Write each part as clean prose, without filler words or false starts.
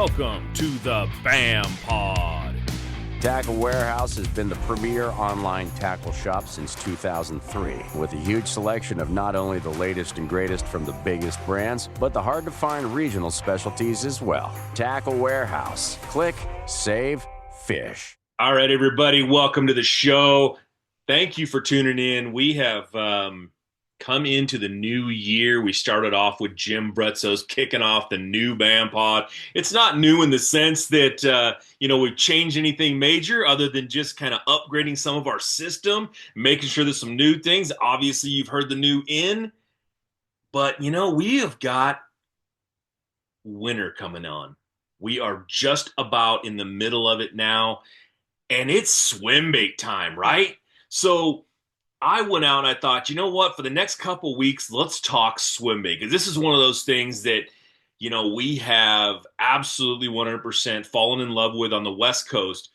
Welcome to the BAM Pod. Tackle Warehouse has been the premier online tackle shop since 2003, with a huge selection of not only the latest and greatest from the biggest brands, but the hard-to-find regional specialties as well. Tackle Warehouse. Click, save, fish. All right, everybody, welcome to the show. Thank you for tuning in. We have come into the new year. We started off with Jim Bretso's kicking off the new BAM Pod. It's not new in the sense that, we've changed anything major other than just kind of upgrading some of our system, making sure there's some new things. Obviously, you've heard the new in, but, we have got winter coming on. We are just about in the middle of it now, and it's swim bait time, right? So I went out and I thought, you know what, for the next couple weeks, let's talk swim bait, because this is one of those things that, we have absolutely 100% fallen in love with on the West Coast.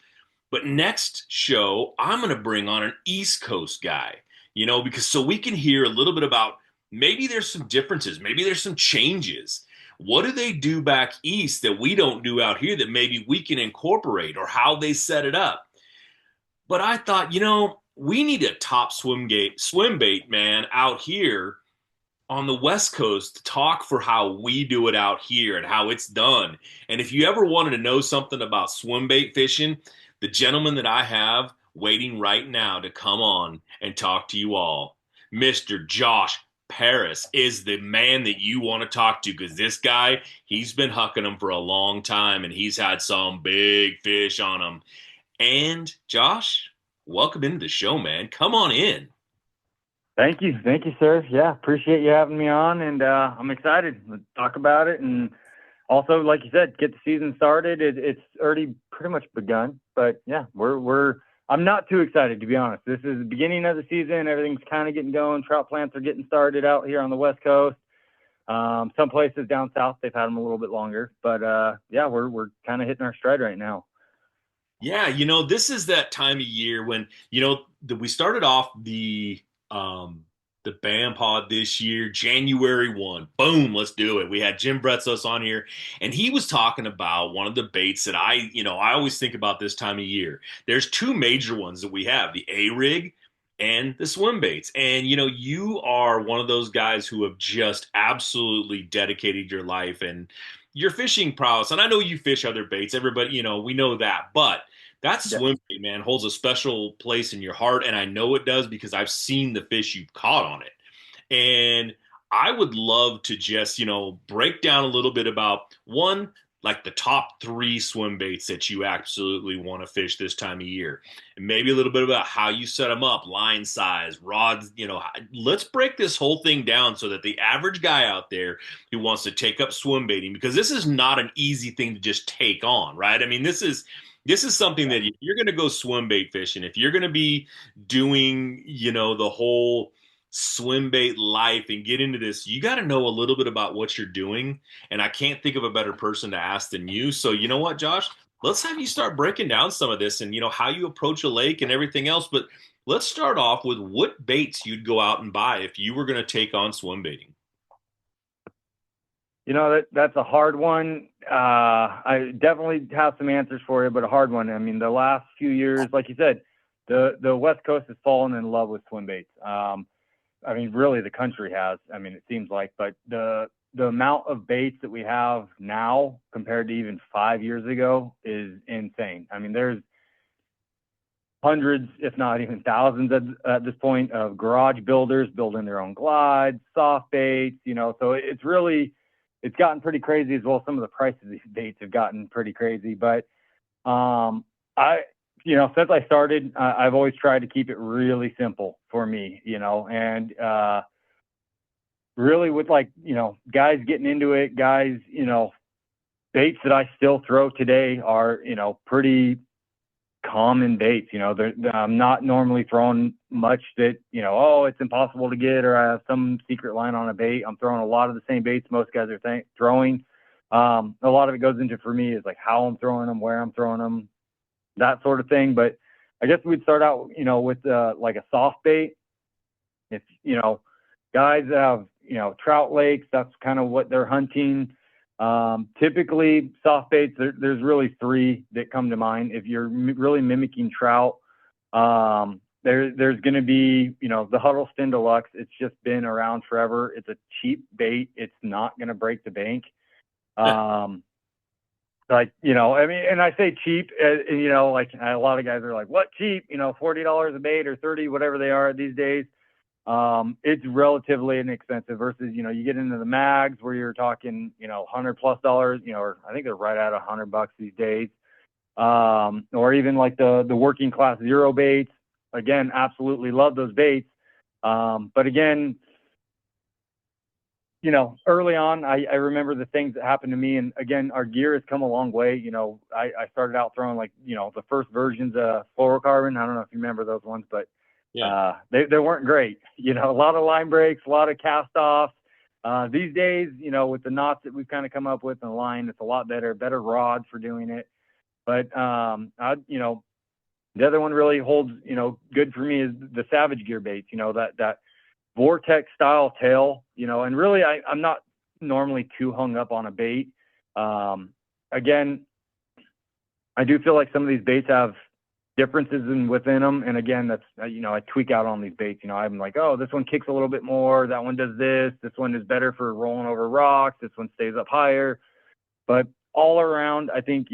But next show, I'm going to bring on an East Coast guy, because so we can hear a little bit about maybe there's some differences, maybe there's some changes. What do they do back east that we don't do out here that maybe we can incorporate, or how they set it up? But I thought, we need a top swim bait man out here on the West Coast to talk for how we do it out here and how it's done. And if you ever wanted to know something about swim bait fishing, the gentleman that I have waiting right now to come on and talk to you all, Mr. Josh Parris, is the man that you want to talk to, because this guy, he's been hucking them for a long time and he's had some big fish on him. And Josh, welcome into the show, man. Come on in. Thank you, sir. Yeah, appreciate you having me on, and I'm excited to talk about it. And also, like you said, get the season started. It's already pretty much begun, but yeah, I'm not too excited, to be honest. This is the beginning of the season. Everything's kind of getting going. Trout plants are getting started out here on the West Coast. Some places down south, they've had them a little bit longer, but yeah, we're kind of hitting our stride right now. Yeah, this is that time of year when, we started off the BAM Pod this year, January 1. Boom, let's do it. We had Jim Bretsos on here, and he was talking about one of the baits that I always think about this time of year. There's two major ones that we have, the A-rig and the swim baits. And, you are one of those guys who have just absolutely dedicated your life and your fishing prowess. And I know you fish other baits. Everybody, we know that. But that swim bait, man, holds a special place in your heart. And I know it does because I've seen the fish you've caught on it. And I would love to just, break down a little bit about one, like the top 3 swim baits that you absolutely want to fish this time of year. And maybe a little bit about how you set them up, line size, rods, let's break this whole thing down so that the average guy out there who wants to take up swim baiting, because this is not an easy thing to just take on, right? I mean, this is something that if you're going to go swim bait fishing, if you're going to be doing, the whole swim bait life and get into this, you got to know a little bit about what you're doing. And I can't think of a better person to ask than you. So you know what, Josh, let's have you start breaking down some of this and, how you approach a lake and everything else. But let's start off with what baits you'd go out and buy if you were going to take on swim baiting. That's a hard one. I definitely have some answers for you, but a hard one. I mean, the last few years, like you said, the West Coast has fallen in love with swim baits. I mean, really, the country has. I mean, it seems like, but the amount of baits that we have now compared to even 5 years ago is insane. I mean, there's hundreds, if not even thousands at this point, of garage builders building their own glides, soft baits, so it's gotten pretty crazy as well. Some of the prices of these baits have gotten pretty crazy, but since I started, I've always tried to keep it really simple for me, and really with guys getting into it, guys, baits that I still throw today are, pretty common baits. I'm not normally throwing much that, it's impossible to get, or I have some secret line on a bait. I'm throwing a lot of the same baits most guys are throwing. A lot of it goes into, for me, is like how I'm throwing them, where I'm throwing them, that sort of thing. But I guess we'd start out, with like a soft bait. If, guys that have, trout lakes, that's kind of what they're hunting. Typically soft baits, there's really three that come to mind. If you're really mimicking trout, there's going to be, the Huddleston Deluxe. It's just been around forever. It's a cheap bait. It's not going to break the bank. I mean, and I say cheap, like a lot of guys are like, what cheap, $40 a bait or 30, whatever they are these days. It's relatively inexpensive versus, you get into the mags where you're talking, $100+ or I think they're right at $100 these days. Or even like the working class zero baits. Again, absolutely love those baits. But again, early on, I remember the things that happened to me. And again, our gear has come a long way. I started out throwing the first versions of fluorocarbon. I don't know if you remember those ones, but Yeah. they weren't great. A lot of line breaks, a lot of cast offs. These days, with the knots that we've kind of come up with in the line, it's a lot better rod for doing it. But, the other one really holds, good for me is the Savage Gear baits, that vortex style tail, and really I'm not normally too hung up on a bait. Again, I do feel like some of these baits have differences within them. And again, that's, I tweak out on these baits, I'm like, oh, this one kicks a little bit more. That one does this. This one is better for rolling over rocks. This one stays up higher. But all around, I think,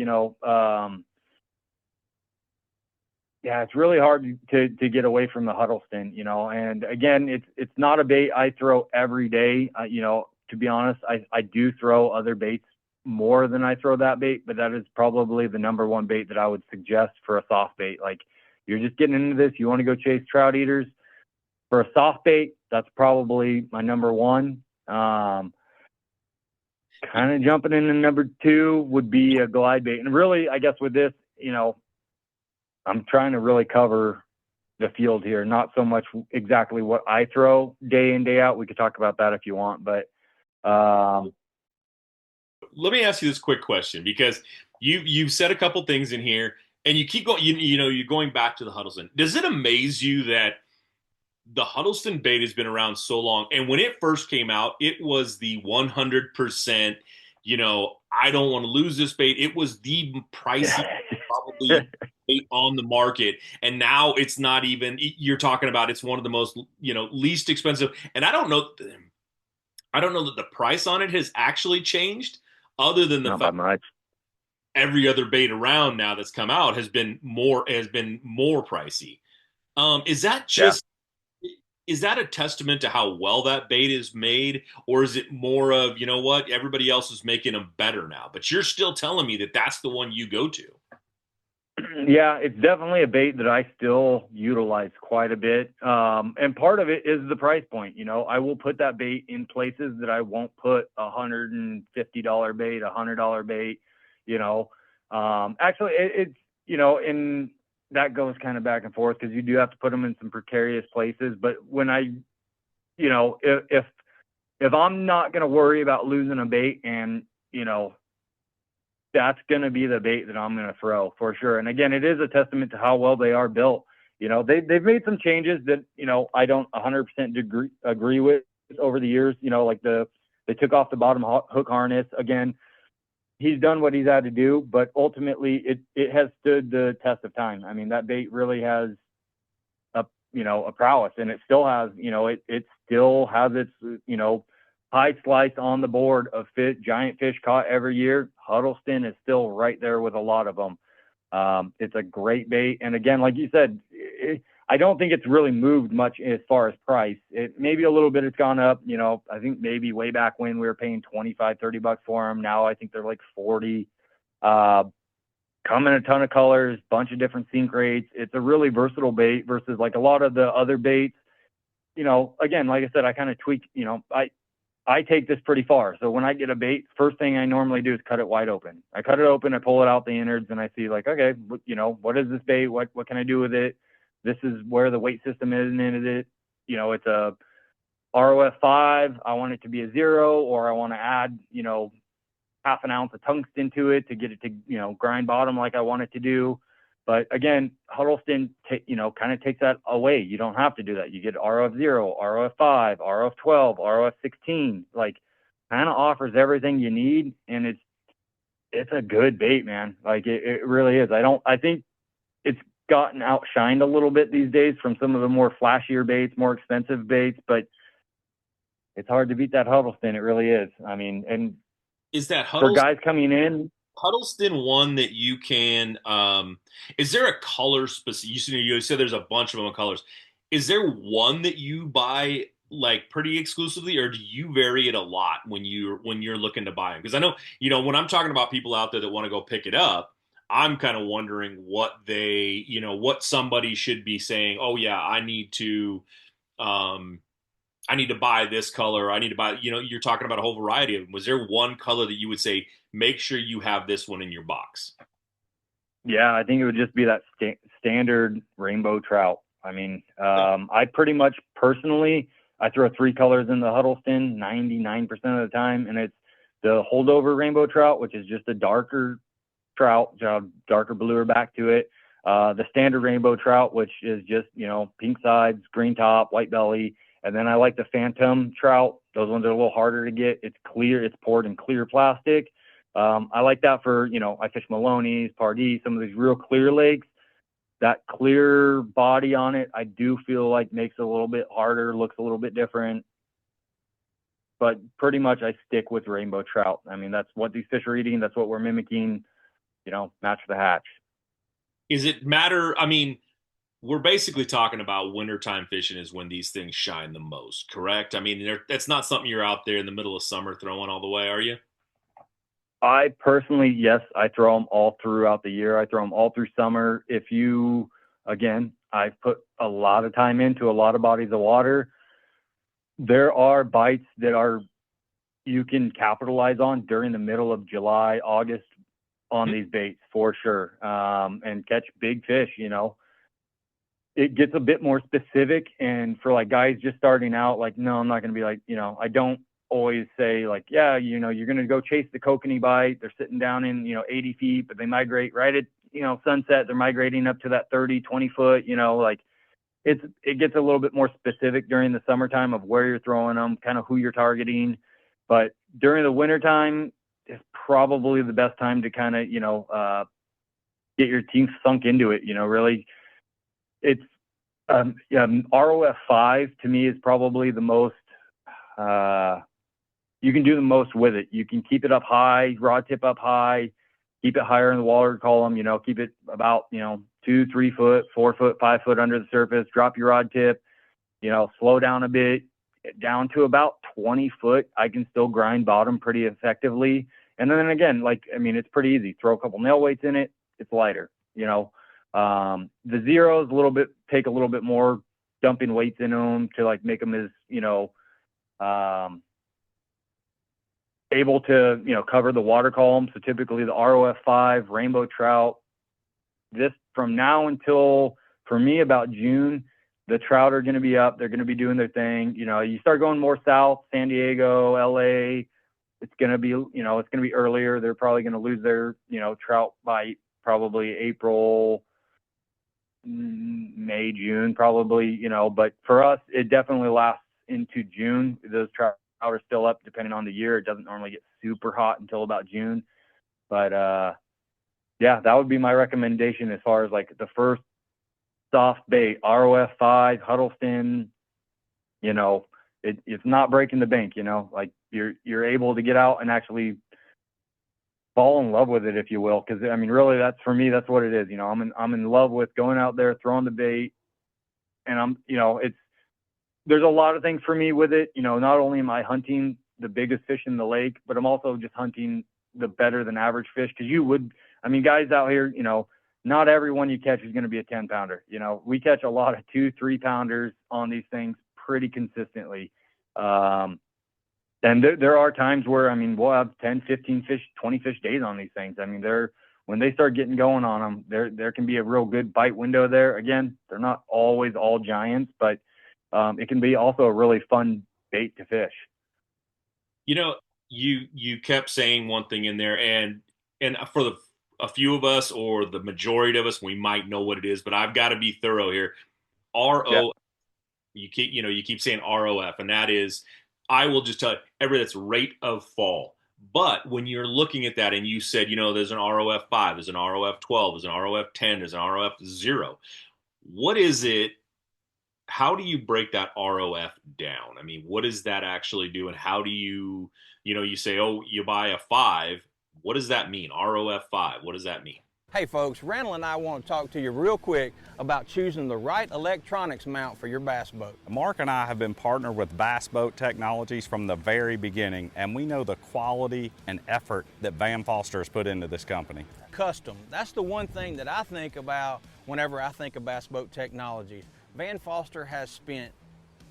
yeah, it's really hard to get away from the Huddleston, and again, it's not a bait I throw every day. To be honest, I do throw other baits more than I throw that bait, but that is probably the number one bait that I would suggest for a soft bait. Like, you're just getting into this, you want to go chase trout eaters. For a soft bait, that's probably my number one. Kind of jumping into number two would be a glide bait. And really, I guess with this, I'm trying to really cover the field here, not so much exactly what I throw day in, day out. We could talk about that if you want, but Let me ask you this quick question, because you've said a couple things in here, and you keep going. You're going back to the Huddleston. Does it amaze you that the Huddleston bait has been around so long? And when it first came out, it was the 100%. I don't want to lose this bait. It was the pricey, probably bait on the market, and now it's not even. You're talking about it's one of the most least expensive, and I don't know. That the price on it has actually changed, other than the not fact by much. every other bait around now that's come out has been more pricey. Is that Yeah. just is that a testament to how well that bait is made, or is it more of, what, everybody else is making them better now, but you're still telling me that that's the one you go to? Yeah, it's definitely a bait that I still utilize quite a bit. And part of it is the price point. I will put that bait in places that I won't put $150 bait, $100 bait, actually it's, in that goes kind of back and forth, because you do have to put them in some precarious places. But when I, if I'm not going to worry about losing a bait, and, that's going to be the bait that I'm going to throw for sure. And again, it is a testament to how well they are built. They've made some changes that, I don't 100% agree with over the years, like they took off the bottom hook harness. Again, he's done what he's had to do, but ultimately it has stood the test of time. I mean, that bait really has a prowess, and it still has, it still has its, high slice on the board of giant fish caught every year. Huddleston is still right there with a lot of them. It's a great bait. And again, like you said, I don't think it's really moved much as far as price. It maybe a little bit, it's gone up. I think maybe way back when we were paying $25-$30 for them. Now I think they're like 40. Come in a ton of colors, bunch of different sink rates. It's a really versatile bait versus like a lot of the other baits. Again, like I said, I kind of tweak, I take this pretty far. So when I get a bait, first thing I normally do is cut it wide open. I cut it open, I pull it out the innards, and I see like, okay, what is this bait? What can I do with it? This is where the weight system is in it. It's a ROF 5. I want it to be a 0, or I want to add, half an ounce of tungsten to it to get it to, grind bottom like I want it to do. But again, Huddleston, kind of takes that away. You don't have to do that. You get RF 0, RF 5, RF 12, RF 16. Like, kind of offers everything you need, and it's a good bait, man. Like it really is. I think it's gotten outshined a little bit these days from some of the more flashier baits, more expensive baits, but it's hard to beat that Huddleston. It really is. I mean, and Is that for guys coming in, Huddleston one that you can? Is there a color specific? You said there's a bunch of them in colors. Is there one that you buy like pretty exclusively, or do you vary it a lot when you're looking to buy them? Because I know when I'm talking about people out there that want to go pick it up, I'm kind of wondering what what somebody should be saying. Oh yeah, um, I need to buy this color. I need to buy, you're talking about a whole variety of them. Was there one color that you would say, make sure you have this one in your box? yeah, I think it would just be that standard rainbow trout. I mean, I pretty much personally, I throw three colors in the Huddleston 99% of the time, and it's the holdover rainbow trout, which is just a darker trout, darker bluer back to it. The standard rainbow trout, which is just, pink sides, green top, white belly. And then I like the phantom trout. Those ones are a little harder to get. It's clear. It's poured in clear plastic. I like that for, I fish Maloney's, Pardee, some of these real clear lakes. That clear body on it, I do feel like makes it a little bit harder, looks a little bit different. But pretty much I stick with rainbow trout. I mean, that's what these fish are eating. That's what we're mimicking, match the hatch. Is it matter? I mean, we're basically talking about wintertime fishing is when these things shine the most, correct? I mean, that's not something you're out there in the middle of summer throwing all the way, are you? I personally, yes, I throw them all throughout the year. I throw them all through summer. Again, I've put a lot of time into a lot of bodies of water. There are bites that you can capitalize on during the middle of July, August on these baits for sure, and catch big fish. It gets a bit more specific, and for like guys just starting out, like, no, I'm not going to be like, I don't always say like, yeah, you're going to go chase the kokanee bite. They're sitting down in, 80 feet, but they migrate right at, sunset. They're migrating up to that 30, 20 foot, like it gets a little bit more specific during the summertime of where you're throwing them, kind of who you're targeting. But during the wintertime is probably the best time to kind of, get your teeth sunk into it, really. It's ROF 5 to me is probably the most, you can do the most with it. You can keep it up high, rod tip up high, keep it higher in the water column, keep it about, 2, 3 foot, 4 foot, 5 foot under the surface, drop your rod tip, slow down a bit down to about 20 foot. I can still grind bottom pretty effectively. And then again, it's pretty easy. Throw a couple nail weights in it. It's lighter, the zeros take a little bit more dumping weights in them to like make them as, able to, cover the water column. So typically the ROF 5 rainbow trout, this from now until for me about June, the trout are going to be up. They're going to be doing their thing. You start going more south, San Diego, LA, it's going to be, it's going to be earlier. They're probably going to lose their, trout bite probably April, May, June, probably, but for us, it definitely lasts into June. Those trout are still up depending on the year. It doesn't normally get super hot until about June, but yeah, that would be my recommendation as far as like the first soft bait, ROF 5, Huddleston. It's not breaking the bank. Like you're able to get out and actually fall in love with it, if you will, because I mean, really, that's for me. That's what it is. I'm in love with going out there, throwing the bait, and there's a lot of things for me with it. Not only am I hunting the biggest fish in the lake, but I'm also just hunting the better than average fish. Because guys out here, not everyone you catch is going to be a 10-pounder. We catch a lot of 2-3 pounders on these things pretty consistently. And there are times where, we'll have 10, 15 fish, 20 fish days on these things. When they start getting going on them, there can be a real good bite window there. Again, they're not always all giants, but it can be also a really fun bait to fish. You kept saying one thing in there, and for a few of us or the majority of us, we might know what it is, but I've got to be thorough here. RO, Yeah. you keep saying ROF, and that is I will just tell you, that's rate of fall. But when you're looking at that and you said, there's an ROF 5, there's an ROF 12, there's an ROF 10, there's an ROF 0. What is it? How do you break that ROF down? I mean, what does that actually do? And how do you say, oh, you buy a 5. What does that mean? ROF 5. What does that mean? Hey folks, Randall and I want to talk to you real quick about choosing the right electronics mount for your bass boat. Mark and I have been partnered with Bass Boat Technologies from the very beginning, and we know the quality and effort that Van Foster has put into this company. Custom, that's the one thing that I think about whenever I think of Bass Boat Technologies. Van Foster has spent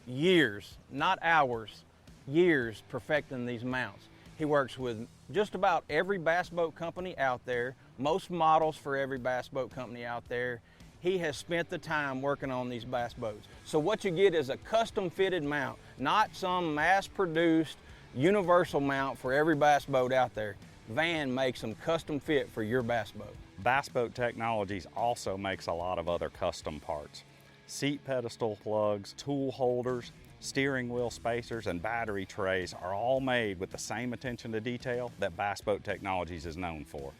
years, not hours, years perfecting these mounts. He works with just about every bass boat company out there, most models for every bass boat company out there. He has spent the time working on these bass boats. So what you get is a custom fitted mount, not some mass produced universal mount for every bass boat out there. Van makes them custom fit for your bass boat. Bass Boat Technologies also makes a lot of other custom parts. Seat pedestal plugs, tool holders, steering wheel spacers, and battery trays are all made with the same attention to detail that Bass Boat Technologies is known for.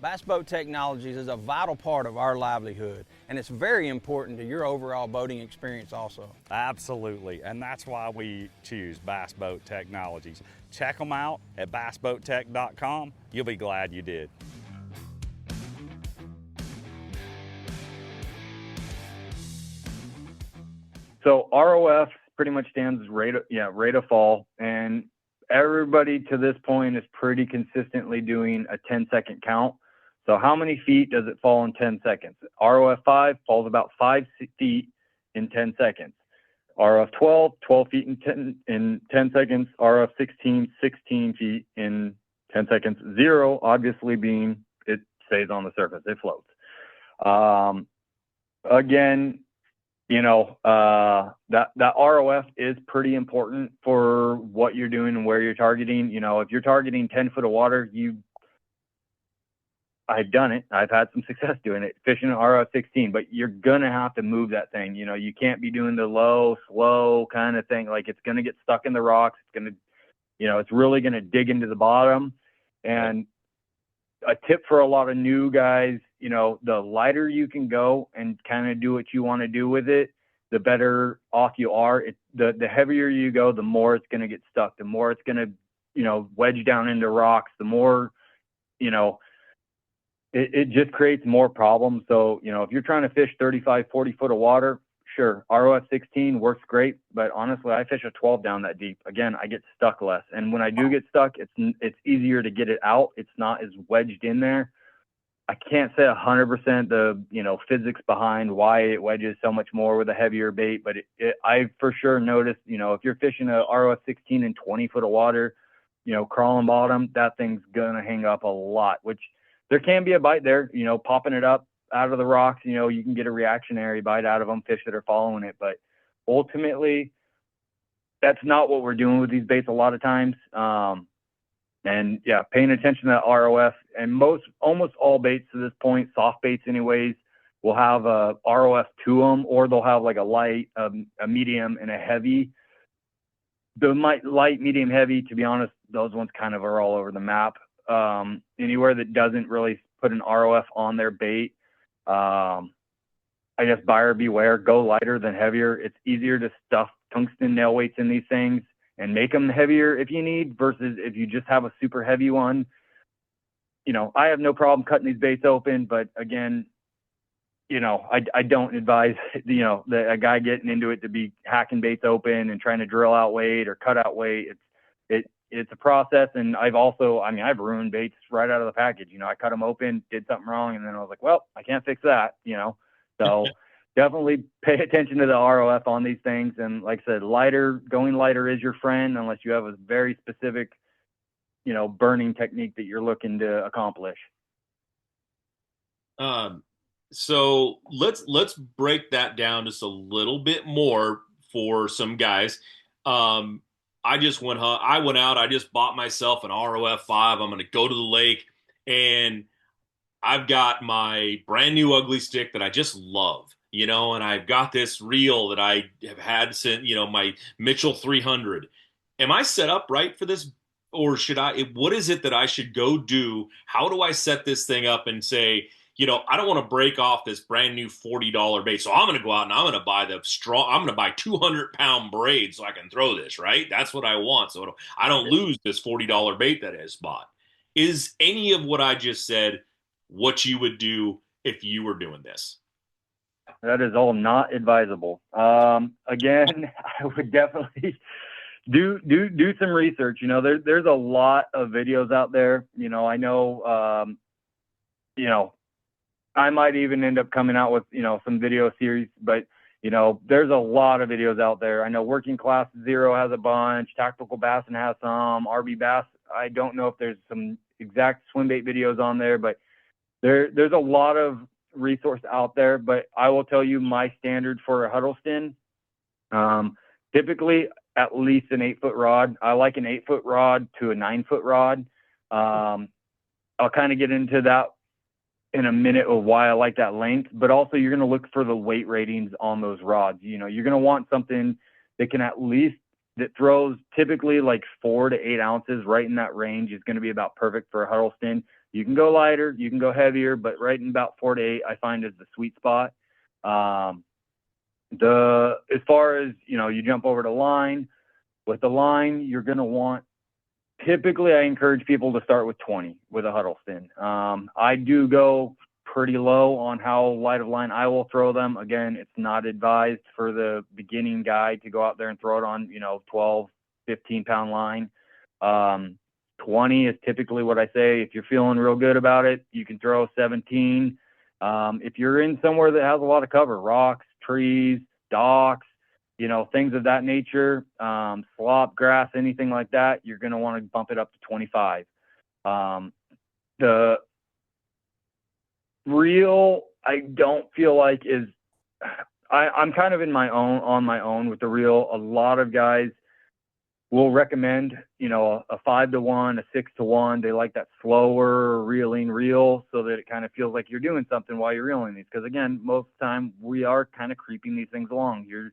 Bass Boat Technologies is a vital part of our livelihood, and it's very important to your overall boating experience also. Absolutely, and that's why we choose Bass Boat Technologies. Check them out at bassboattech.com. You'll be glad you did. So ROF pretty much stands as rate of fall, and everybody to this point is pretty consistently doing a 10-second count. So how many feet does it fall in 10 seconds? ROF 5 falls about 5 feet in 10 seconds. ROF 12, 12 feet in 10 seconds. ROF 16, 16 feet in 10 seconds. 0 obviously being it stays on the surface, it floats. Again, that ROF is pretty important for what you're doing and where you're targeting. If you're targeting 10 foot of water, I've done it. I've had some success doing it, fishing an ROF 16, but you're going to have to move that thing. You can't be doing the low, slow kind of thing. Like, it's going to get stuck in the rocks. It's going to, it's really going to dig into the bottom. And a tip for a lot of new guys, the lighter you can go and kind of do what you want to do with it, the better off you are. The heavier you go, the more it's going to get stuck, the more it's going to, wedge down into rocks, the more, it just creates more problems. So, if you're trying to fish 35, 40 foot of water, sure, ROF 16 works great. But honestly, I fish a 12 down that deep. Again, I get stuck less. And when I do get stuck, it's easier to get it out. It's not as wedged in there. I can't say 100% the, physics behind why it wedges so much more with a heavier bait, but I for sure noticed, if you're fishing a ROF 16 in 20 foot of water, crawling bottom, that thing's going to hang up a lot, which there can be a bite there, popping it up out of the rocks, you can get a reactionary bite out of them, fish that are following it. But ultimately, that's not what we're doing with these baits a lot of times. And yeah, paying attention to that ROF, and almost all baits to this point, soft baits anyways, will have a ROF to them, or they'll have like a light, a medium, and a heavy. The light, medium, heavy, to be honest, those ones kind of are all over the map. Anywhere that doesn't really put an ROF on their bait, I guess buyer beware, go lighter than heavier. It's easier to stuff tungsten nail weights in these things and make them heavier if you need, versus if you just have a super heavy one. I have no problem cutting these baits open, but again, I don't advise, a guy getting into it to be hacking baits open and trying to drill out weight or cut out weight. It's a process. And I've ruined baits right out of the package. I cut them open, did something wrong, and then I was like, well, I can't fix that, so definitely pay attention to the ROF on these things. And like I said, going lighter is your friend, unless you have a very specific, burning technique that you're looking to accomplish. So let's break that down just a little bit more for some guys. I went out, I just bought myself an ROF 5. I'm going to go to the lake, and I've got my brand new ugly stick that I just love. And I've got this reel that I have had since, my Mitchell 300. am I set up right for this? Or should what is it that I should go do? How do I set this thing up and say, I don't want to break off this brand new $40 bait. So I'm going to go out and I'm going to buy I'm going to buy 200-pound braid so I can throw this, right? That's what I want. So I don't lose this $40 bait that I just bought. Is any of what I just said what you would do if you were doing this? That is all not advisable. Again, I would definitely do some research. There's a lot of videos out there. I know, I might even end up coming out with, some video series, but there's a lot of videos out there. I know Working Class Zero has a bunch, Tactical Bassin has some, RB Bass. I don't know if there's some exact swim bait videos on there, but there's a lot of resource out there. But I will tell you my standard for a Huddleston, typically at least an 8-foot rod. I like an 8-foot rod to a 9-foot rod. I'll kind of get into that in a minute of why I like that length, but also you're going to look for the weight ratings on those rods. You're going to want something that can that throws typically like 4 to 8 ounces. Right in that range is going to be about perfect for a Huddleston. You can go lighter, you can go heavier, but right in about 4 to 8, I find is the sweet spot. As far as, you jump over to line, with the line, you're going to want, typically I encourage people to start with 20 with a Huddleston. I do go pretty low on how light of line I will throw them. Again, it's not advised for the beginning guy to go out there and throw it on, 12, 15-pound line. 20 is typically what I say. If you're feeling real good about it, you can throw 17. If you're in somewhere that has a lot of cover, rocks, trees, docks, things of that nature, slop, grass, anything like that, you're going to want to bump it up to 25. The reel, I don't feel like I'm kind of on my own with the reel. A lot of guys will recommend, a 5-to-1, a 6-to-1. They like that slower reeling reel so that it kind of feels like you're doing something while you're reeling these. Because again, most of the time we are kind of creeping these things along. You're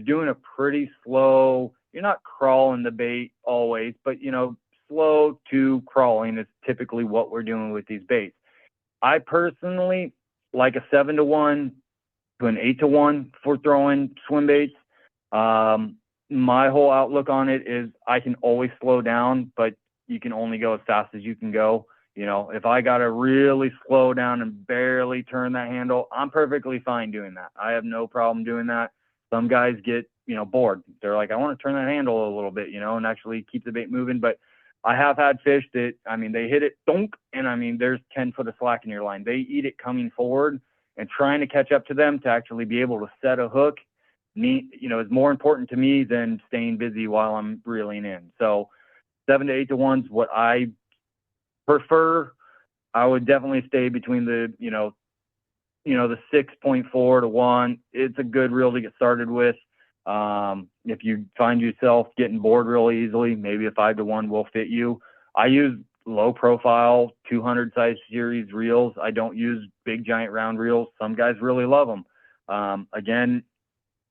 doing a pretty slow, you're not crawling the bait always, but slow to crawling is typically what we're doing with these baits. I personally like a 7-to-1 to an 8-to-1 for throwing swim baits. My whole outlook on it is I can always slow down, but you can only go as fast as you can go. If I got to really slow down and barely turn that handle, I'm perfectly fine doing that. I have no problem doing that. Some guys get, bored. They're like, I want to turn that handle a little bit, and actually keep the bait moving. But I have had fish that, they hit it, donk, and there's 10 foot of slack in your line. They eat it coming forward, and trying to catch up to them to actually be able to set a hook, is more important to me than staying busy while I'm reeling in. So 7 to 8-to-1's what I prefer. I would definitely stay between the, the 6.4 to 1. It's a good reel to get started with. If you find yourself getting bored really easily, maybe a 5-to-1 will fit you. I use low profile 200 size series reels. I don't use big giant round reels. Some guys really love them. Again,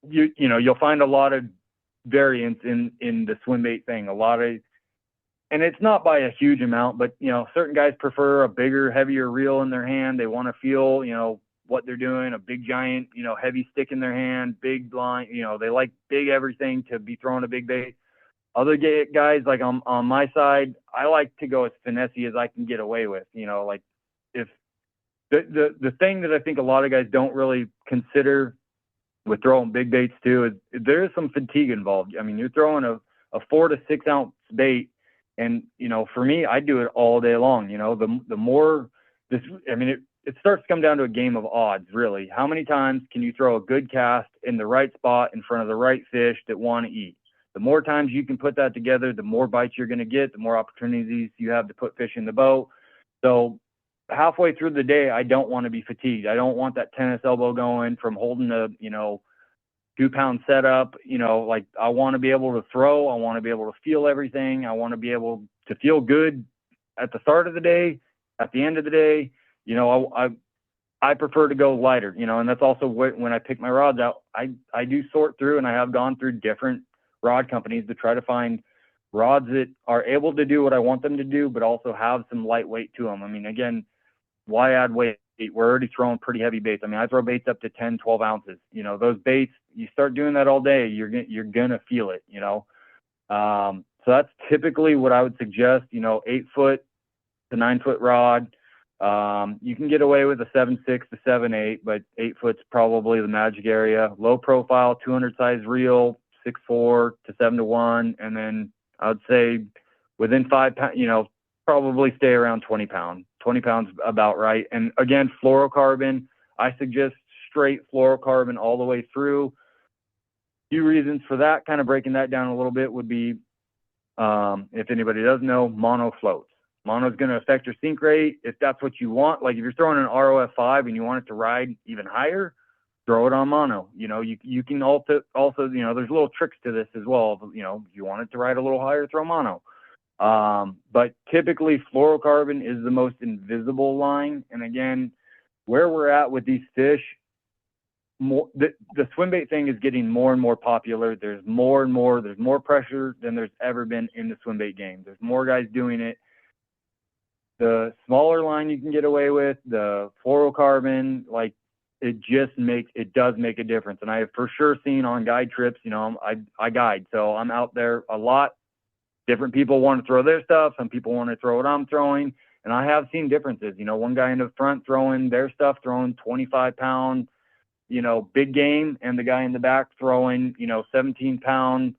you'll find a lot of variance in the swim bait thing. And it's not by a huge amount, but certain guys prefer a bigger, heavier reel in their hand. They want to feel, what they're doing, a big giant, heavy stick in their hand, big line, they like big everything to be throwing a big bait. Other guys, like on my side, I like to go as finessey as I can get away with, like if the thing that I think a lot of guys don't really consider with throwing big baits too is there is some fatigue involved. You're throwing a 4 to 6 ounce bait. And, for me, I do it all day long. The more this, it starts to come down to a game of odds, really. How many times can you throw a good cast in the right spot in front of the right fish that want to eat? The more times you can put that together, the more bites you're going to get, the more opportunities you have to put fish in the boat. So halfway through the day, I don't want to be fatigued. I don't want that tennis elbow going from holding a, 2-pound setup. Like I want to be able to throw. I want to be able to feel everything. I want to be able to feel good at the start of the day, at the end of the day. I prefer to go lighter, and that's also when I pick my rods out, I do sort through, and I have gone through different rod companies to try to find rods that are able to do what I want them to do, but also have some lightweight to them. I mean, again, why add weight? We're already throwing pretty heavy baits. I mean, I throw baits up to 10, 12 ounces. You know, those baits, you start doing that all day, you're going to feel it, you know? So that's typically what I would suggest, you know, 8-foot to 9-foot rod. You can get away with a 7.6 to 7.8, but 8-foot's probably the magic area. Low profile, 200 size reel, 6.4 to 7-to-1. And then I would say within 5 pounds, you know, probably stay around 20 pounds. 20 pounds about right. And again, fluorocarbon, I suggest straight fluorocarbon all the way through. Few reasons for that, kind of breaking that down a little bit, would be, if anybody doesn't know, mono floats. Mono is going to affect your sink rate. If that's what you want, like if you're throwing an ROF5 and you want it to ride even higher, throw it on mono. You know, you can also, you know, there's little tricks to this as well. You know, if you want it to ride a little higher, throw mono. But typically fluorocarbon is the most invisible line. And again, where we're at with these fish, the swim bait thing is getting more and more popular. There's more and more, there's more pressure than there's ever been in the swim bait game. There's more guys doing it. The smaller line you can get away with, the fluorocarbon, like it does make a difference. And I have for sure seen on guide trips, you know, I guide, so I'm out there a lot. Different people want to throw their stuff. Some people want to throw what I'm throwing. And I have seen differences. You know, one guy in the front throwing their stuff, throwing 25-pound, you know, big game, and the guy in the back throwing, you know, 17-pound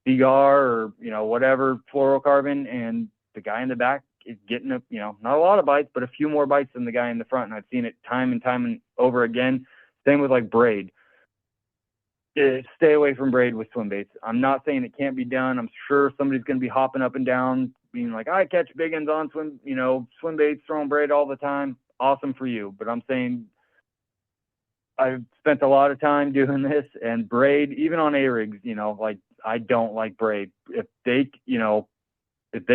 cigar or, you know, whatever fluorocarbon. And the guy in the back is getting you know, not a lot of bites, but a few more bites than the guy in the front. And I've seen it time and time and over again. Same with like braid. Stay away from braid with swim baits. I'm not saying it can't be done. I'm sure somebody's going to be hopping up and down, being like, I catch big ones on swim baits, throwing braid all the time. Awesome for you. But I'm saying I've spent a lot of time doing this, and braid, even on A-rigs, you know, like I don't like braid. If they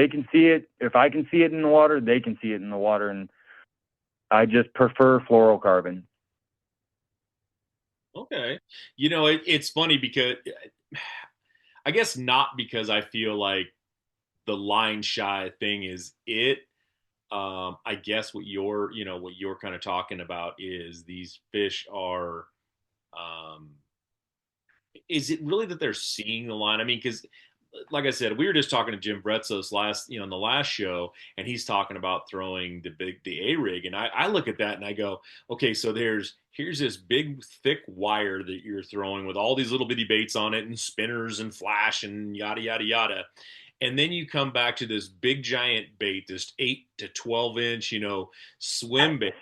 can see it, if I can see it in the water, they can see it in the water. And I just prefer fluorocarbon. Okay. You know, it's funny because I guess not because I feel like the line shy thing is it. I guess what you're kind of talking about is these fish are, is it really that they're seeing the line? I mean, because like I said, we were just talking to Jim Bretzos in the last show, and he's talking about throwing the A-rig. And I look at that and I go, okay, so here's this big thick wire that you're throwing with all these little bitty baits on it and spinners and flash and yada, yada, yada. And then you come back to this big giant bait, this 8 to 12 inch, you know, swim bait.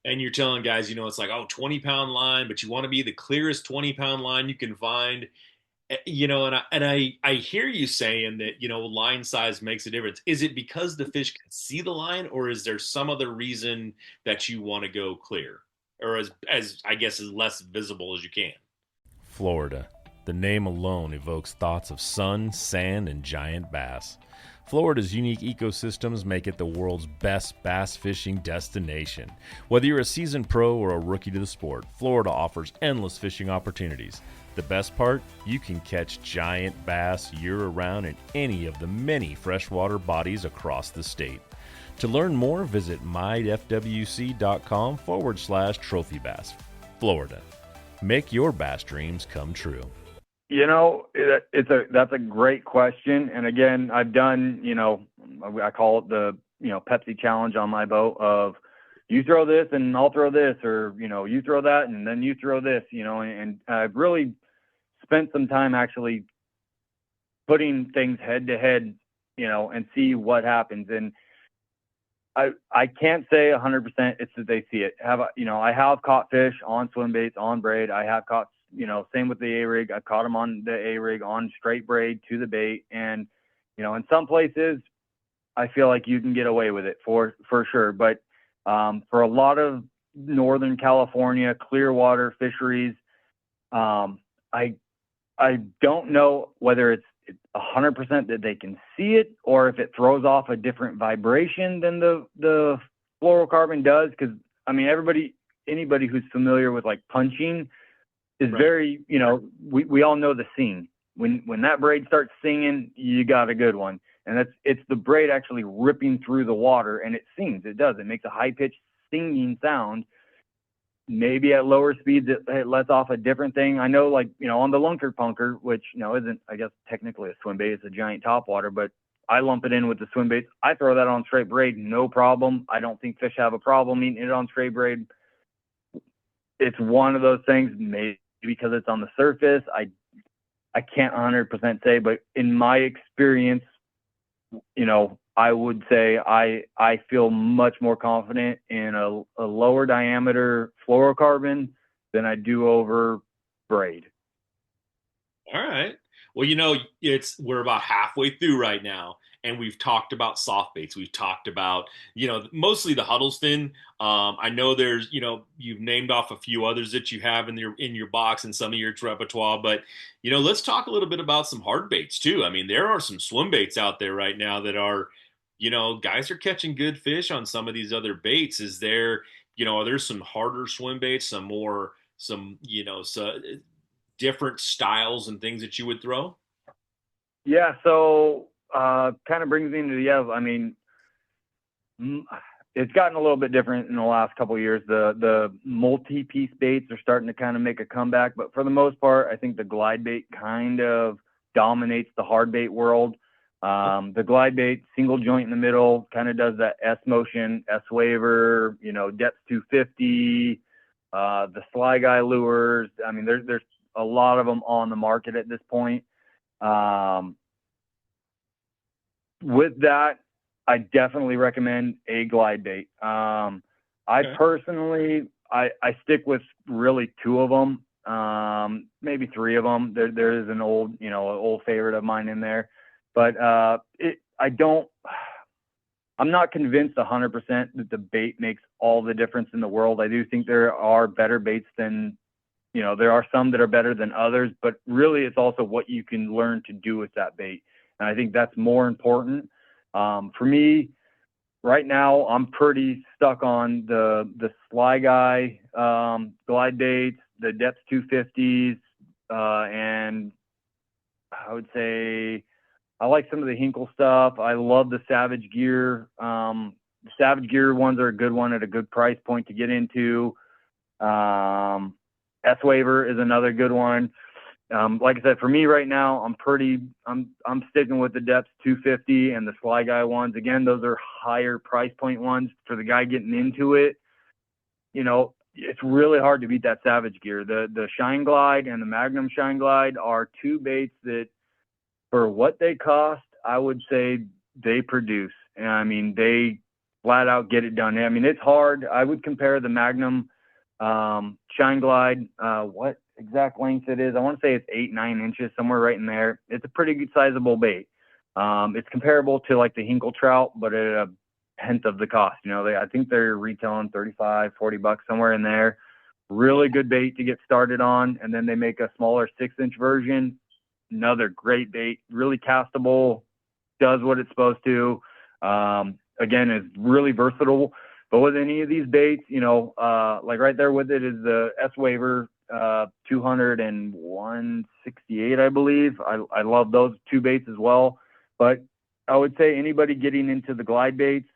And you're telling guys, you know, it's like, 20-pound line, but you want to be the clearest 20-pound line you can find. You know, and I hear you saying that, you know, line size makes a difference. Is it because the fish can see the line, or is there some other reason that you want to go clear, or as I guess as less visible as you can? Florida. The name alone evokes thoughts of sun, sand, and giant bass. Florida's unique ecosystems make it the world's best bass fishing destination. Whether you're a seasoned pro or a rookie to the sport, Florida offers endless fishing opportunities. The best part? You can catch giant bass year-round in any of the many freshwater bodies across the state. To learn more, visit mydfwc.com/trophy bass. Florida. Make your bass dreams come true. You know, that's a great question. And again, I've done, you know, I call it the, you know, Pepsi challenge on my boat of you throw this and I'll throw this, or, you know, you throw that and then you throw this, you know, and I've really spent some time actually putting things head to head, you know, and see what happens. And I can't say 100% it's that they see it. I have caught fish on swim baits, on braid. I have caught, you know, same with the A-rig. I've caught them on the A-rig on straight braid to the bait. And, you know, in some places I feel like you can get away with it for sure. But for a lot of Northern California clearwater fisheries, I don't know whether it's 100% that they can see it, or if it throws off a different vibration than the fluorocarbon does. Because I mean, anybody who's familiar with like punching is very, you know, we all know the scene. when that braid starts singing, you got a good one. And it's the braid actually ripping through the water, and it sings. It does. It makes a high-pitched singing sound. Maybe at lower speeds, it lets off a different thing. I know, like, on the lunker punker, which, isn't, I guess, technically a swim bait. It's a giant topwater, but I lump it in with the swim baits. I throw that on straight braid, no problem. I don't think fish have a problem eating it on straight braid. It's one of those things, maybe because it's on the surface. I can't 100% say, but in my experience, I would say I feel much more confident in a lower diameter fluorocarbon than I do over braid. All right. Well, we're about halfway through right now, and we've talked about soft baits. We've talked about, mostly the Huddleston. I know there's, you've named off a few others that you have in your box and some of your repertoire, but let's talk a little bit about some hard baits too. I mean, there are some swim baits out there right now that are, guys are catching good fish on some of these other baits. Is there, are there some harder swim baits, some different styles and things that you would throw? Yeah. So, kind of brings me into I mean, it's gotten a little bit different in the last couple of years. The multi-piece baits are starting to kind of make a comeback, but for the most part, I think the glide bait kind of dominates the hard bait world. The glide bait, single joint in the middle, kind of does that S motion, S waver, depth 250, the Sly Guy lures. I mean, there's a lot of them on the market at this point. With that, I definitely recommend a glide bait. I personally, I stick with really two of them, maybe three of them. There is an old favorite of mine in there, but I'm not convinced 100% that the bait makes all the difference in the world. I do think there are better baits than, there are some that are better than others, but really it's also what you can learn to do with that bait. And I think that's more important. For me, right now, I'm pretty stuck on the Sly Guy glide baits, the depth 250s, and I would say I like some of the Hinkle stuff. I love the Savage Gear. The Savage Gear ones are a good one at a good price point to get into. S-Waver is another good one. Like I said, for me right now, I'm sticking with the depth 250 and the Sly Guy ones. Again, those are higher price point ones for the guy getting into it. It's really hard to beat that Savage Gear. The Shine Glide and the Magnum Shine Glide are two baits that, for what they cost, I would say they produce. And I mean, they flat out get it done. I mean, it's hard. I would compare the Magnum Shine Glide, what exact length it is. I want to say it's 8-9 inches, somewhere right in there. It's a pretty good sizable bait. It's comparable to like the Hinkle trout, but at a tenth of the cost. I think they're retailing $35-$40 somewhere in there. Really good bait to get started on. And then they make a smaller 6-inch version. Another great bait, really castable, does what it's supposed to. Again, is really versatile. But with any of these baits, like right there with it is the S-Waver 200 and 168, I believe. I love those two baits as well. But I would say anybody getting into the glide baits,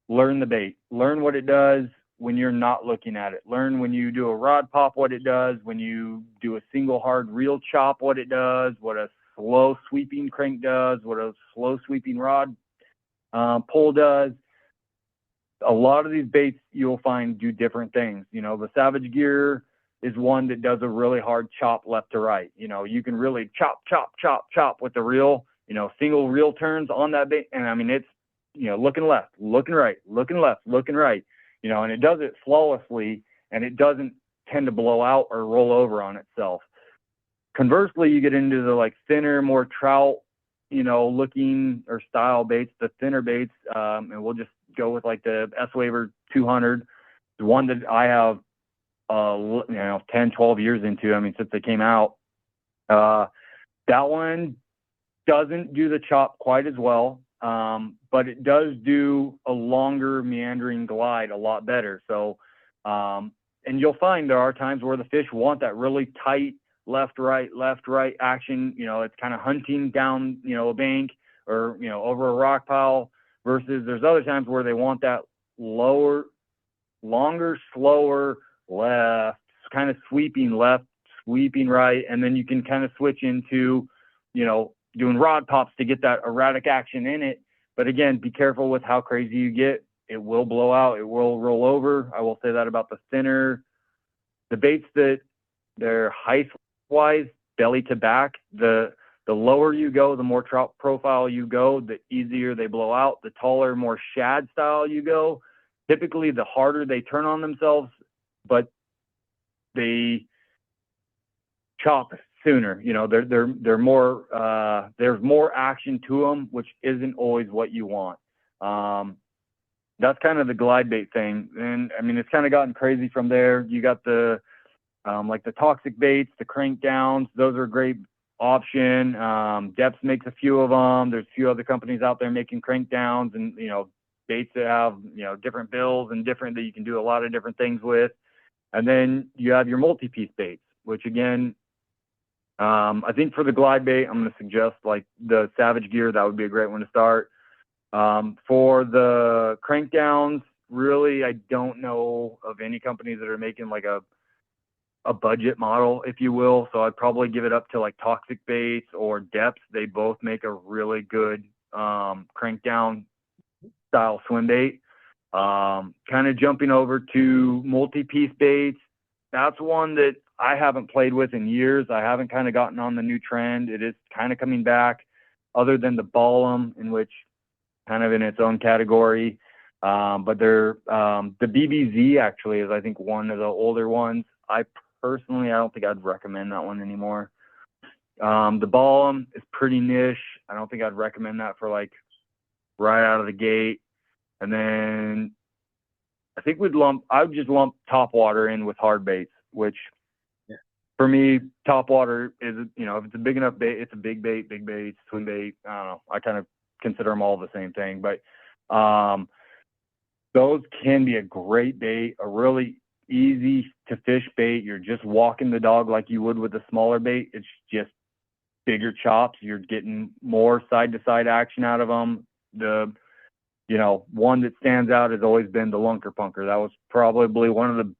learn the bait. Learn what it does when you're not looking at it. Learn when you do a rod pop what it does, when you do a single hard reel chop what it does, what a slow sweeping crank does, what a slow sweeping rod pull does. A lot of these baits you'll find do different things. The Savage Gear is one that does a really hard chop left to right. You can really chop, chop, chop, chop with the reel, single reel turns on that bait. And I mean, it's, looking left, looking right, looking left, looking right, and it does it flawlessly, and it doesn't tend to blow out or roll over on itself. Conversely, you get into the like thinner, more trout, looking or style baits, the thinner baits, and we'll just go with like the S-Waver 200, the one that I have 10, 12 years into, since they came out. That one doesn't do the chop quite as well, but it does do a longer meandering glide a lot better. So, and you'll find there are times where the fish want that really tight, left, right action. It's kind of hunting down, a bank or, over a rock pile, versus there's other times where they want that lower, longer, slower left, kind of sweeping left, sweeping right. And then you can kind of switch into, doing rod pops to get that erratic action in it. But again, be careful with how crazy you get. It will blow out. It will roll over. I will say that about the baits that they're height-wise, belly to back. The lower you go, the more trout profile you go, the easier they blow out. The taller, more shad style you go, typically the harder they turn on themselves, but they chop sooner. They're more, there's more action to them, which isn't always what you want. That's kind of the glide bait thing. And I mean, it's kind of gotten crazy from there. You got the, like the toxic baits, the crank downs. Those are a great option. Depths makes a few of them. There's a few other companies out there making crank downs and, baits that have, different bills and different, that you can do a lot of different things with. And then you have your multi-piece baits, which again, I think for the glide bait, I'm going to suggest like the Savage Gear. That would be a great one to start. For the crank downs, really, I don't know of any companies that are making like a budget model, if you will. So I'd probably give it up to like Toxic Baits or Depths. They both make a really good crank down style swim bait. Kind of jumping over to multi-piece baits. That's one that I haven't played with in years. I haven't kind of gotten on the new trend. It is kind of coming back, other than the Ballum, in which kind of in its own category. But they're, the BBZ actually is, I think, one of the older ones. I don't think I'd recommend that one anymore. The Ballum is pretty niche. I don't think I'd recommend that for like right out of the gate. And then I think I would just lump topwater in with hard baits, which for me, topwater is, if it's a big enough bait, it's a big bait, swim bait. I don't know. I kind of consider them all the same thing, but those can be a great bait, a really easy to fish bait. You're just walking the dog like you would with a smaller bait. It's just bigger chops. You're getting more side to side action out of them. The one that stands out has always been the Lunker Punker. That was probably one of the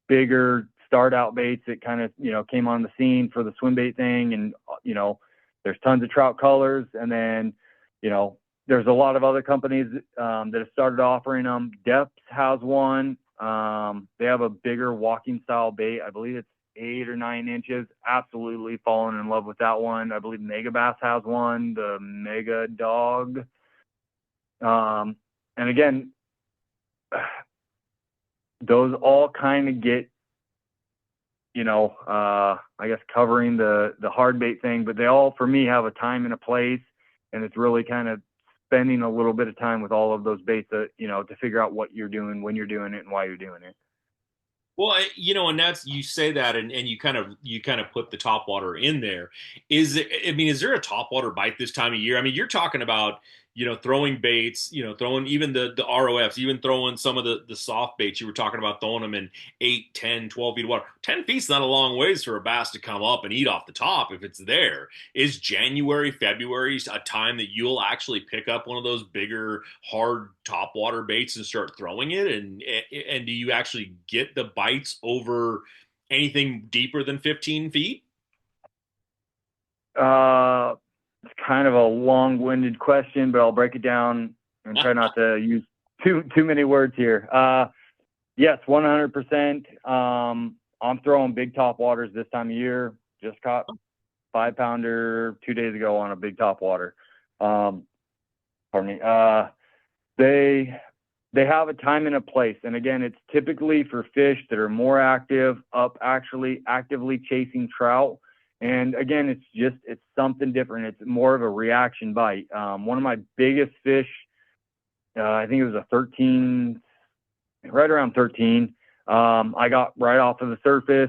bigger start out baits that kind of, came on the scene for the swim bait thing. And, there's tons of trout colors. And then, there's a lot of other companies that have started offering them. Depths has one. They have a bigger walking style bait. I believe it's 8 or 9 inches. Absolutely fallen in love with that one. I believe Mega Bass has one, the Mega Dog. And again, those all kind of get, I guess covering the hard bait thing, but they all, for me, have a time and a place, and it's really kind of spending a little bit of time with all of those baits to figure out what you're doing, when you're doing it, and why you're doing it. Well, and that's, you say that, and you kind of put the topwater in there. Is there a topwater bite this time of year? I mean, you're talking about, throwing baits, throwing even the ROFs, even throwing some of the soft baits. You were talking about throwing them in 8, 10, 12 feet of water. 10 feet's not a long ways for a bass to come up and eat off the top if it's there. Is January, February a time that you'll actually pick up one of those bigger, hard topwater baits and start throwing it? And do you actually get the bites over anything deeper than 15 feet? It's kind of a long-winded question, but I'll break it down and try not to use too many words here. Yes, 100%. I'm throwing big top waters this time of year. Just caught 5-pounder 2 days ago on a big top water. Pardon me. They have a time and a place. And again, it's typically for fish that are more active, actually actively chasing trout. And again, it's something different. It's more of a reaction bite. One of my biggest fish, I think it was a 13, right around 13. I got right off of the surface,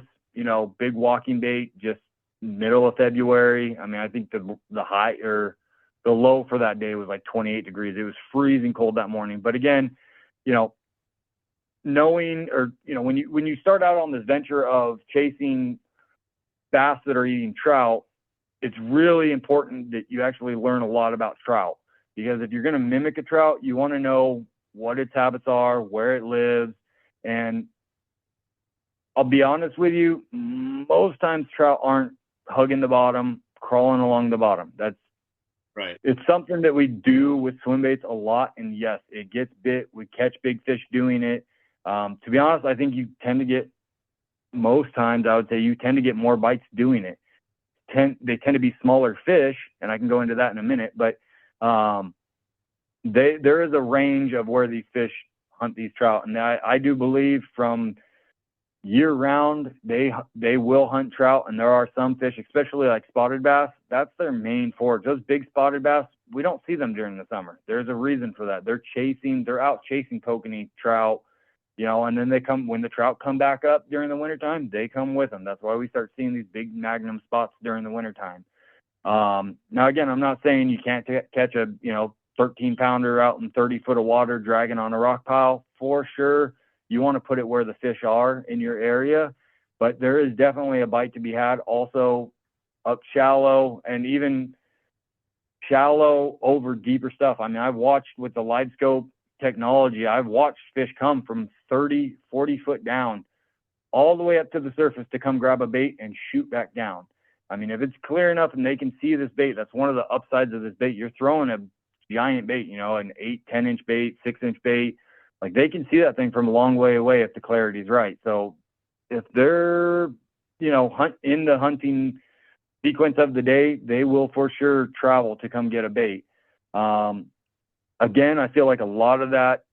big walking bait, just middle of February. I mean, I think the high or the low for that day was like 28 degrees. It was freezing cold that morning. But again, knowing, or, when you start out on this venture of chasing bass that are eating trout, it's really important that you actually learn a lot about trout, because if you're going to mimic a trout, you want to know what its habits are, where it lives. And I'll be honest with you, most times trout aren't hugging the bottom, crawling along the bottom. Right. It's something that we do with swim baits a lot. And yes, it gets bit. We catch big fish doing it. To be honest, I think you tend to get, most times I would say you tend to get more bites doing it. They tend to be smaller fish, and I can go into that in a minute, but there is a range of where these fish hunt these trout. And I do believe from year round, they will hunt trout. And there are some fish, especially like spotted bass, that's their main forage. Those big spotted bass, we don't see them during the summer. There's a reason for that. They're out chasing kokanee trout, and then when the trout come back up during the wintertime, they come with them. That's why we start seeing these big magnum spots during the wintertime. Now, again, I'm not saying you can't catch a, 13-pounder out in 30 foot of water dragging on a rock pile. For sure, you want to put it where the fish are in your area, but there is definitely a bite to be had also up shallow, and even shallow over deeper stuff. I mean, I've watched with the live scope technology, I've watched fish come from 30, 40 foot down all the way up to the surface to come grab a bait and shoot back down. I mean, if it's clear enough and they can see this bait, that's one of the upsides of this bait. You're throwing a giant bait, an 8, 10-inch bait, 6-inch bait. Like, they can see that thing from a long way away if the clarity's right. So if they're, in the hunting sequence of the day, they will for sure travel to come get a bait. Again, I feel like a lot of that,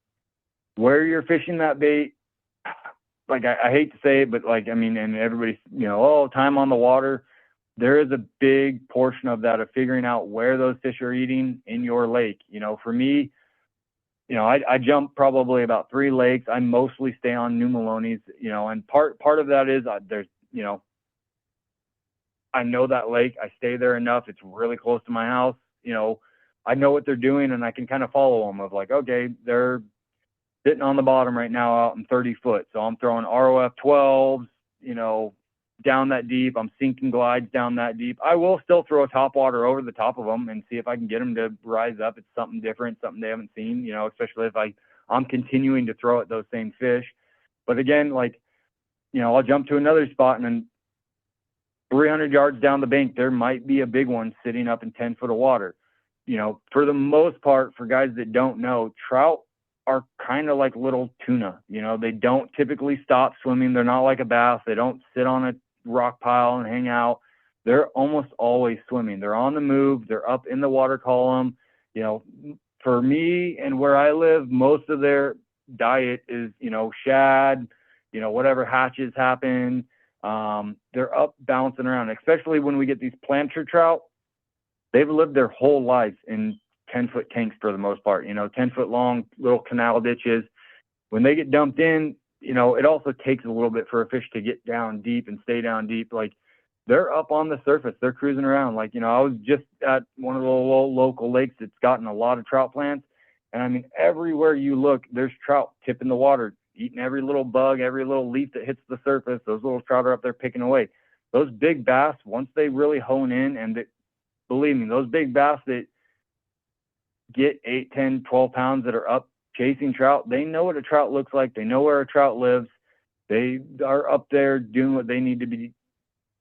where you're fishing that bait, like I hate to say it, but and everybody's, time on the water. There is a big portion of that of figuring out where those fish are eating in your lake. For me, I jump probably about 3 lakes. I mostly stay on New Maloney's, and part of that is there's, I know that lake. I stay there enough. It's really close to my house. I know what they're doing, and I can kind of follow them of like, okay, they're sitting on the bottom right now out in 30 foot. So I'm throwing ROF 12s, down that deep. I'm sinking glides down that deep. I will still throw a topwater over the top of them and see if I can get them to rise up. It's something different, something they haven't seen, especially if I'm continuing to throw at those same fish. But again, I'll jump to another spot, and then 300 yards down the bank, there might be a big one sitting up in 10 foot of water. For the most part, for guys that don't know, trout are kind of like little tuna. They don't typically stop swimming. They're not like a bass. They don't sit on a rock pile and hang out. They're almost always swimming. They're on the move. They're up in the water column. For me and where I live, most of their diet is, shad, whatever hatches happen. They're up bouncing around, especially when we get these planter trout. They've lived their whole life in 10-foot tanks for the most part, 10-foot long little canal ditches. When they get dumped in, it also takes a little bit for a fish to get down deep and stay down deep. Like, they're up on the surface. They're cruising around. I was just at one of the local lakes that's gotten a lot of trout plants. And everywhere you look, there's trout tipping the water, eating every little bug, every little leaf that hits the surface. Those little trout are up there picking away. Those big bass, once they really hone in, and believe me, those big bass that get 8, 10, 12 pounds that are up chasing trout, they know what a trout looks like. They know where a trout lives. They are up there doing what they need to be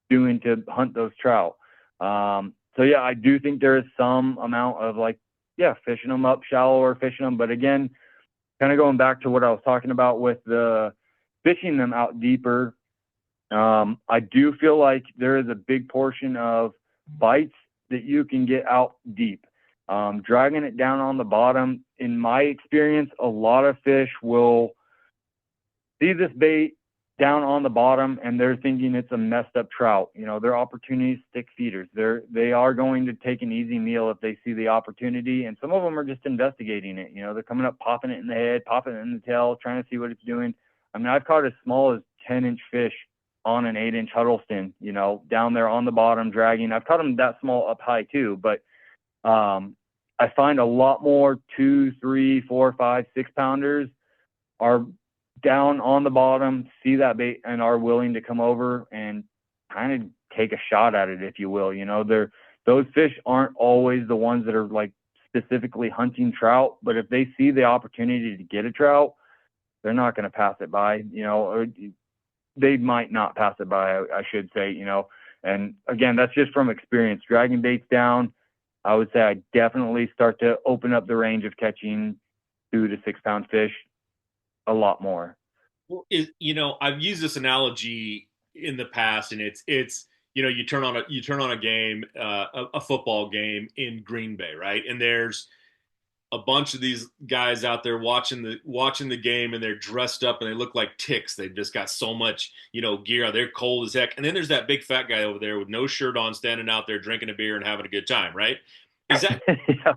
doing to hunt those trout. So yeah, I do think there is some amount of fishing them up shallow or fishing them. But again, kind of going back to what I was talking about with the fishing them out deeper, I do feel like there is a big portion of bites that you can get out deep. Dragging it down on the bottom, in my experience, a lot of fish will see this bait down on the bottom and they're thinking it's a messed up trout. They're opportunistic feeders. They are going to take an easy meal if they see the opportunity, and some of them are just investigating it. They're coming up, popping it in the head, popping it in the tail, trying to see what it's doing. I've caught as small as 10-inch fish on an 8-inch Huddleston, down there on the bottom dragging. I've caught them that small up high too, but I find a lot more 2, 3, 4, 5, 6 pounders are down on the bottom, see that bait, and are willing to come over and kind of take a shot at it, if you will. Those fish aren't always the ones that are like specifically hunting trout, but if they see the opportunity to get a trout, they're not going to pass it by, or they might not pass it by, I should say, and again, that's just from experience. Dragging baits down, I would say I definitely start to open up the range of catching 2 to 6 pound fish a lot more. Well, I've used this analogy in the past, and it's you turn on a game, a football game in Green Bay, right? And there's a bunch of these guys out there watching the game, and they're dressed up and they look like ticks. They've just got so much gear. They're cold as heck. And then there's that big fat guy over there with no shirt on, standing out there drinking a beer and having a good time, right? Is that Yeah.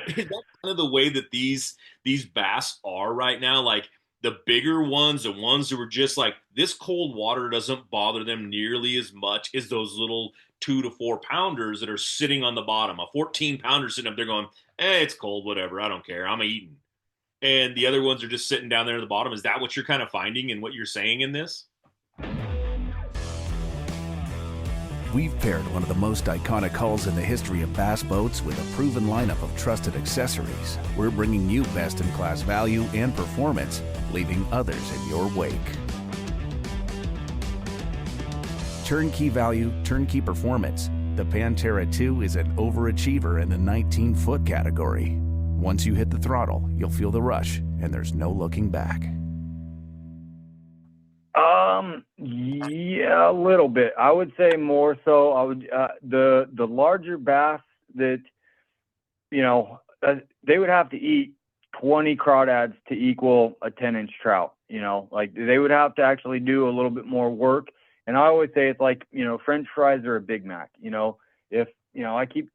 is that kind of the way that these bass are right now? Like the bigger ones, the ones who are just like, this cold water doesn't bother them nearly as much as those little 2 to 4 pounders that are sitting on the bottom. A 14 pounder sitting up there going, it's cold, whatever, I don't care, I'm eating. And the other ones are just sitting down there at the bottom. Is that what you're kind of finding and what you're saying in this? We've paired one of the most iconic hulls in the history of bass boats with a proven lineup of trusted accessories. We're bringing you best-in-class value and performance, leaving others in your wake. Turnkey value, turnkey performance. The Pantera 2 is an overachiever in the 19-foot category. Once you hit the throttle, you'll feel the rush, and there's no looking back. Yeah, a little bit. I would say more so. I would the larger bass that they would have to eat 20 crawdads to equal a 10-inch trout. Like they would have to actually do a little bit more work. And I always say it's like French fries or a Big Mac. If I keep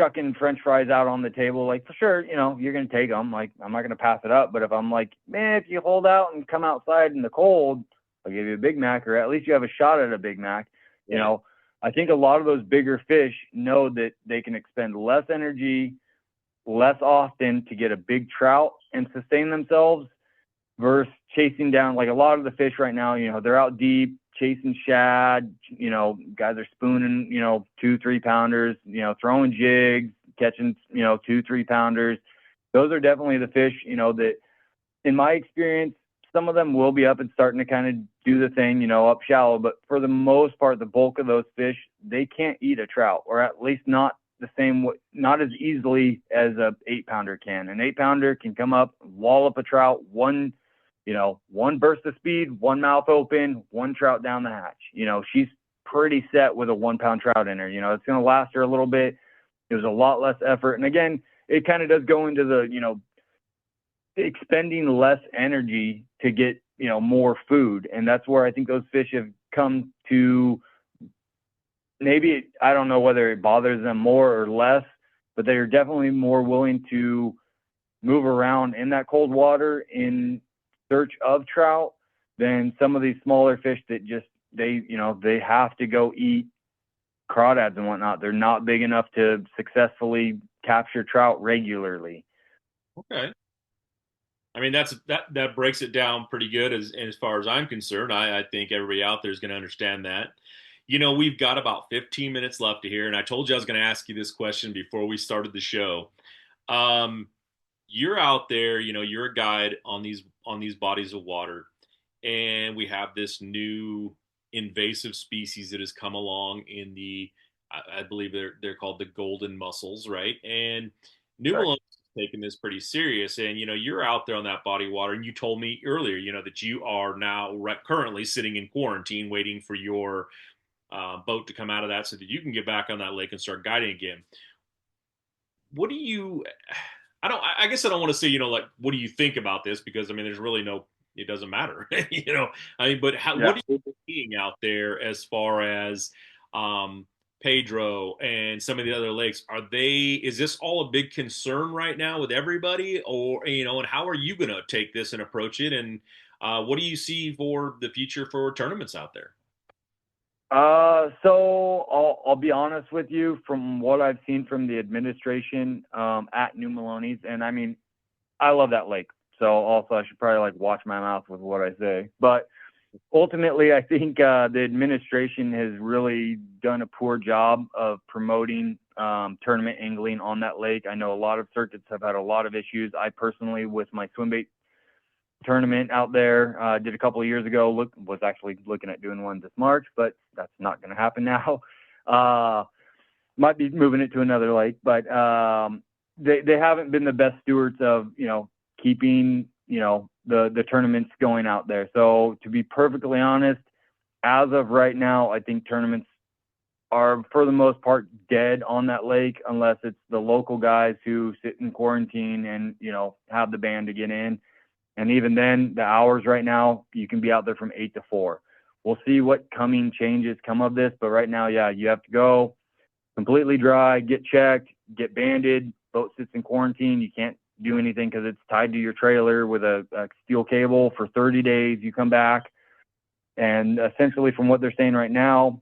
chucking French fries out on the table, like for sure, you're gonna take them. Like I'm not gonna pass it up. But if I'm like, man, if you hold out and come outside in the cold, I'll give you a Big Mac, or at least you have a shot at a Big Mac. I think a lot of those bigger fish know that they can expend less energy, less often to get a big trout and sustain themselves versus chasing down, like a lot of the fish right now, they're out deep chasing shad, guys are spooning, 2-3 pounders, throwing jigs, catching, 2-3 pounders. Those are definitely the fish, that in my experience, some of them will be up and starting to kind of do the thing, up shallow. But for the most part, the bulk of those fish, they can't eat a trout, or at least not the same way, not as easily as a 8-pounder can. An 8-pounder can come up, wall up a trout, one burst of speed, one mouth open, one trout down the hatch. She's pretty set with a 1-pound trout in her. It's going to last her a little bit. There's a lot less effort. And again, it kind of does go into the, expending less energy to get, more food. And that's where I think those fish have come to, maybe, I don't know whether it bothers them more or less, but they're definitely more willing to move around in that cold water in search of trout than some of these smaller fish that just, they have to go eat crawdads and whatnot. They're not big enough to successfully capture trout regularly. Okay. I mean, that breaks it down pretty good as far as I'm concerned. I think everybody out there is going to understand that. We've got about 15 minutes left to hear, and I told you I was going to ask you this question before we started the show. You're out there, you're a guide on these bodies of water, and we have this new invasive species that has come along in the, I believe they're called the golden mussels, right? And New Melones taking this pretty serious, and you're out there on that body of water, and you told me earlier that you are now currently sitting in quarantine waiting for your boat to come out of that so that you can get back on that lake and start guiding again. What do you, I guess I don't want to say like what do you think about this, because I mean there's really it doesn't matter. But what are you seeing out there as far as Pedro and some of the other lakes? Is this all a big concern right now with everybody, or and how are you going to take this and approach it, and what do you see for the future for tournaments out there? So I'll be honest with you, from what I've seen from the administration at New Melones, and I mean, I love that lake, so also I should probably watch my mouth with what I say, but ultimately, I think the administration has really done a poor job of promoting tournament angling on that lake. I know a lot of circuits have had a lot of issues. I personally, with my swimbait tournament out there, did a couple of years ago, was actually looking at doing one this March, but that's not going to happen now. Might be moving it to another lake, but they haven't been the best stewards of, keeping, the tournaments going out there. So to be perfectly honest, as of right now, I think tournaments are for the most part dead on that lake, unless it's the local guys who sit in quarantine and, have the band to get in. And even then, the hours right now, you can be out there from 8 to 4. We'll see what coming changes come of this. But right now, yeah, you have to go completely dry, get checked, get banded. Boat sits in quarantine. You can't do anything because it's tied to your trailer with a steel cable for 30 days. You come back. And essentially from what they're saying right now,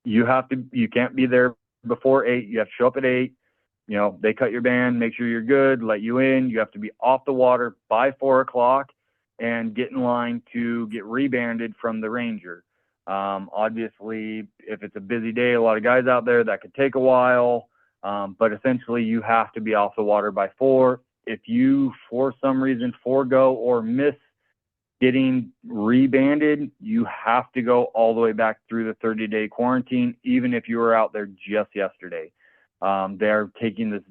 you can't be there before 8. You have to show up at 8. They cut your band, make sure you're good, let you in. You have to be off the water by 4 o'clock and get in line to get rebanded from the ranger. Obviously, if it's a busy day, a lot of guys out there, that could take a while. But essentially, you have to be off the water by 4. If you, for some reason, forego or miss getting rebanded, you have to go all the way back through the 30-day quarantine, even if you were out there just yesterday. They're taking this,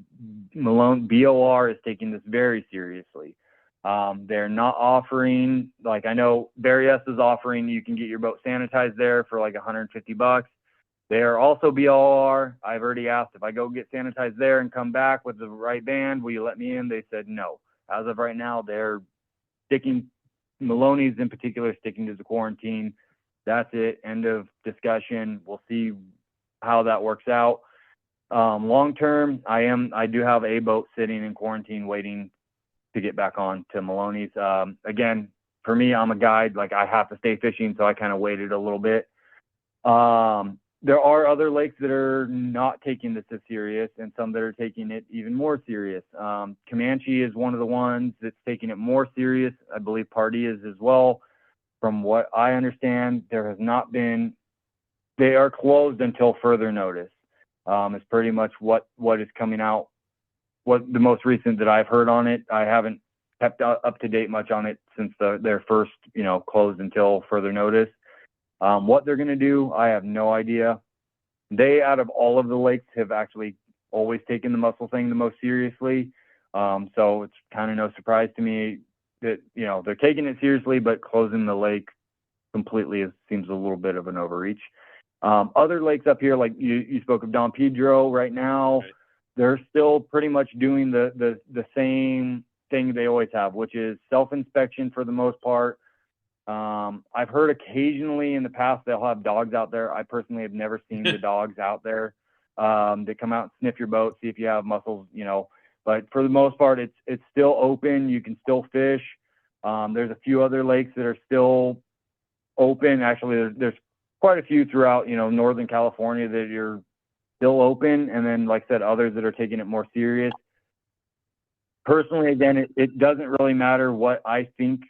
BOR is taking this very seriously. They're not offering, like I know Barry S is offering, you can get your boat sanitized there for like $150. They are also BOR. I've already asked if I go get sanitized there and come back with the right band, will you let me in? They said no. As of right now, they're sticking, Maloney's in particular, sticking to the quarantine. That's it. End of discussion. We'll see how that works out. Long term, I do have a boat sitting in quarantine waiting to get back on to Maloney's. Again, for me, I'm a guide. Like, I have to stay fishing, so I kind of waited a little bit. There are other lakes that are not taking this as serious, and some that are taking it even more serious. Comanche is one of the ones that's taking it more serious. I believe Pardee is as well. From what I understand, there has not been, they are closed until further notice. It's pretty much what is coming out, what the most recent that I've heard on it. I haven't kept up to date much on it since their first, closed until further notice. What they're going to do, I have no idea. They, out of all of the lakes, have actually always taken the mussel thing the most seriously. So it's kind of no surprise to me that, they're taking it seriously, but closing the lake completely seems a little bit of an overreach. Other lakes up here, like you spoke of Don Pedro right now, right. They're still pretty much doing the same thing they always have, which is self-inspection for the most part. I've heard occasionally in the past they'll have dogs out there. I personally have never seen the dogs out there. They come out and sniff your boat, see if you have mussels, but for the most part, it's still open. You can still fish. There's a few other lakes that are still open. Actually, there's quite a few throughout, Northern California that are still open. And then, like I said, others that are taking it more serious. Personally, again, it doesn't really matter what I think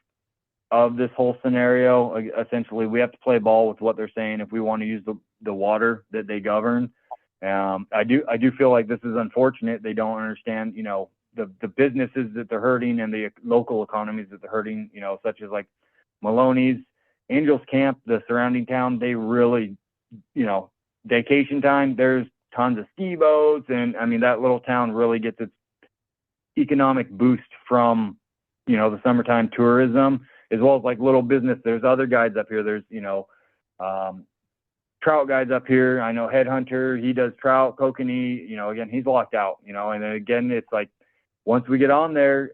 of this whole scenario. Essentially, we have to play ball with what they're saying if we want to use the water that they govern. I do feel like this is unfortunate. They don't understand, the businesses that they're hurting and the local economies that they're hurting, such as like Maloney's, Angels Camp, the surrounding town. They really, vacation time, there's tons of ski boats. And I mean, that little town really gets its economic boost from, the summertime tourism, as well as like little business. There's other guides up here. There's, trout guides up here. I know Headhunter, he does trout, kokanee, again, he's locked out, and then again, it's like, once we get on there,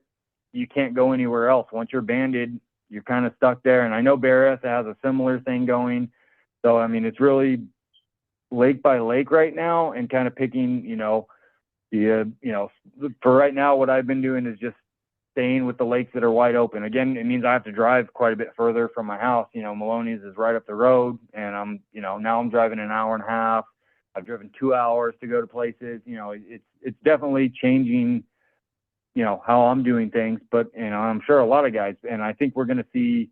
you can't go anywhere else. Once you're banded, you're kind of stuck there. And I know Barris has a similar thing going. So, I mean, it's really lake by lake right now, and kind of picking, for right now, what I've been doing is just staying with the lakes that are wide open. Again, it means I have to drive quite a bit further from my house. Maloney's is right up the road, and I'm, now I'm driving an hour and a half. I've driven 2 hours to go to places. It's definitely changing, how I'm doing things, but, I'm sure a lot of guys, and I think we're going to see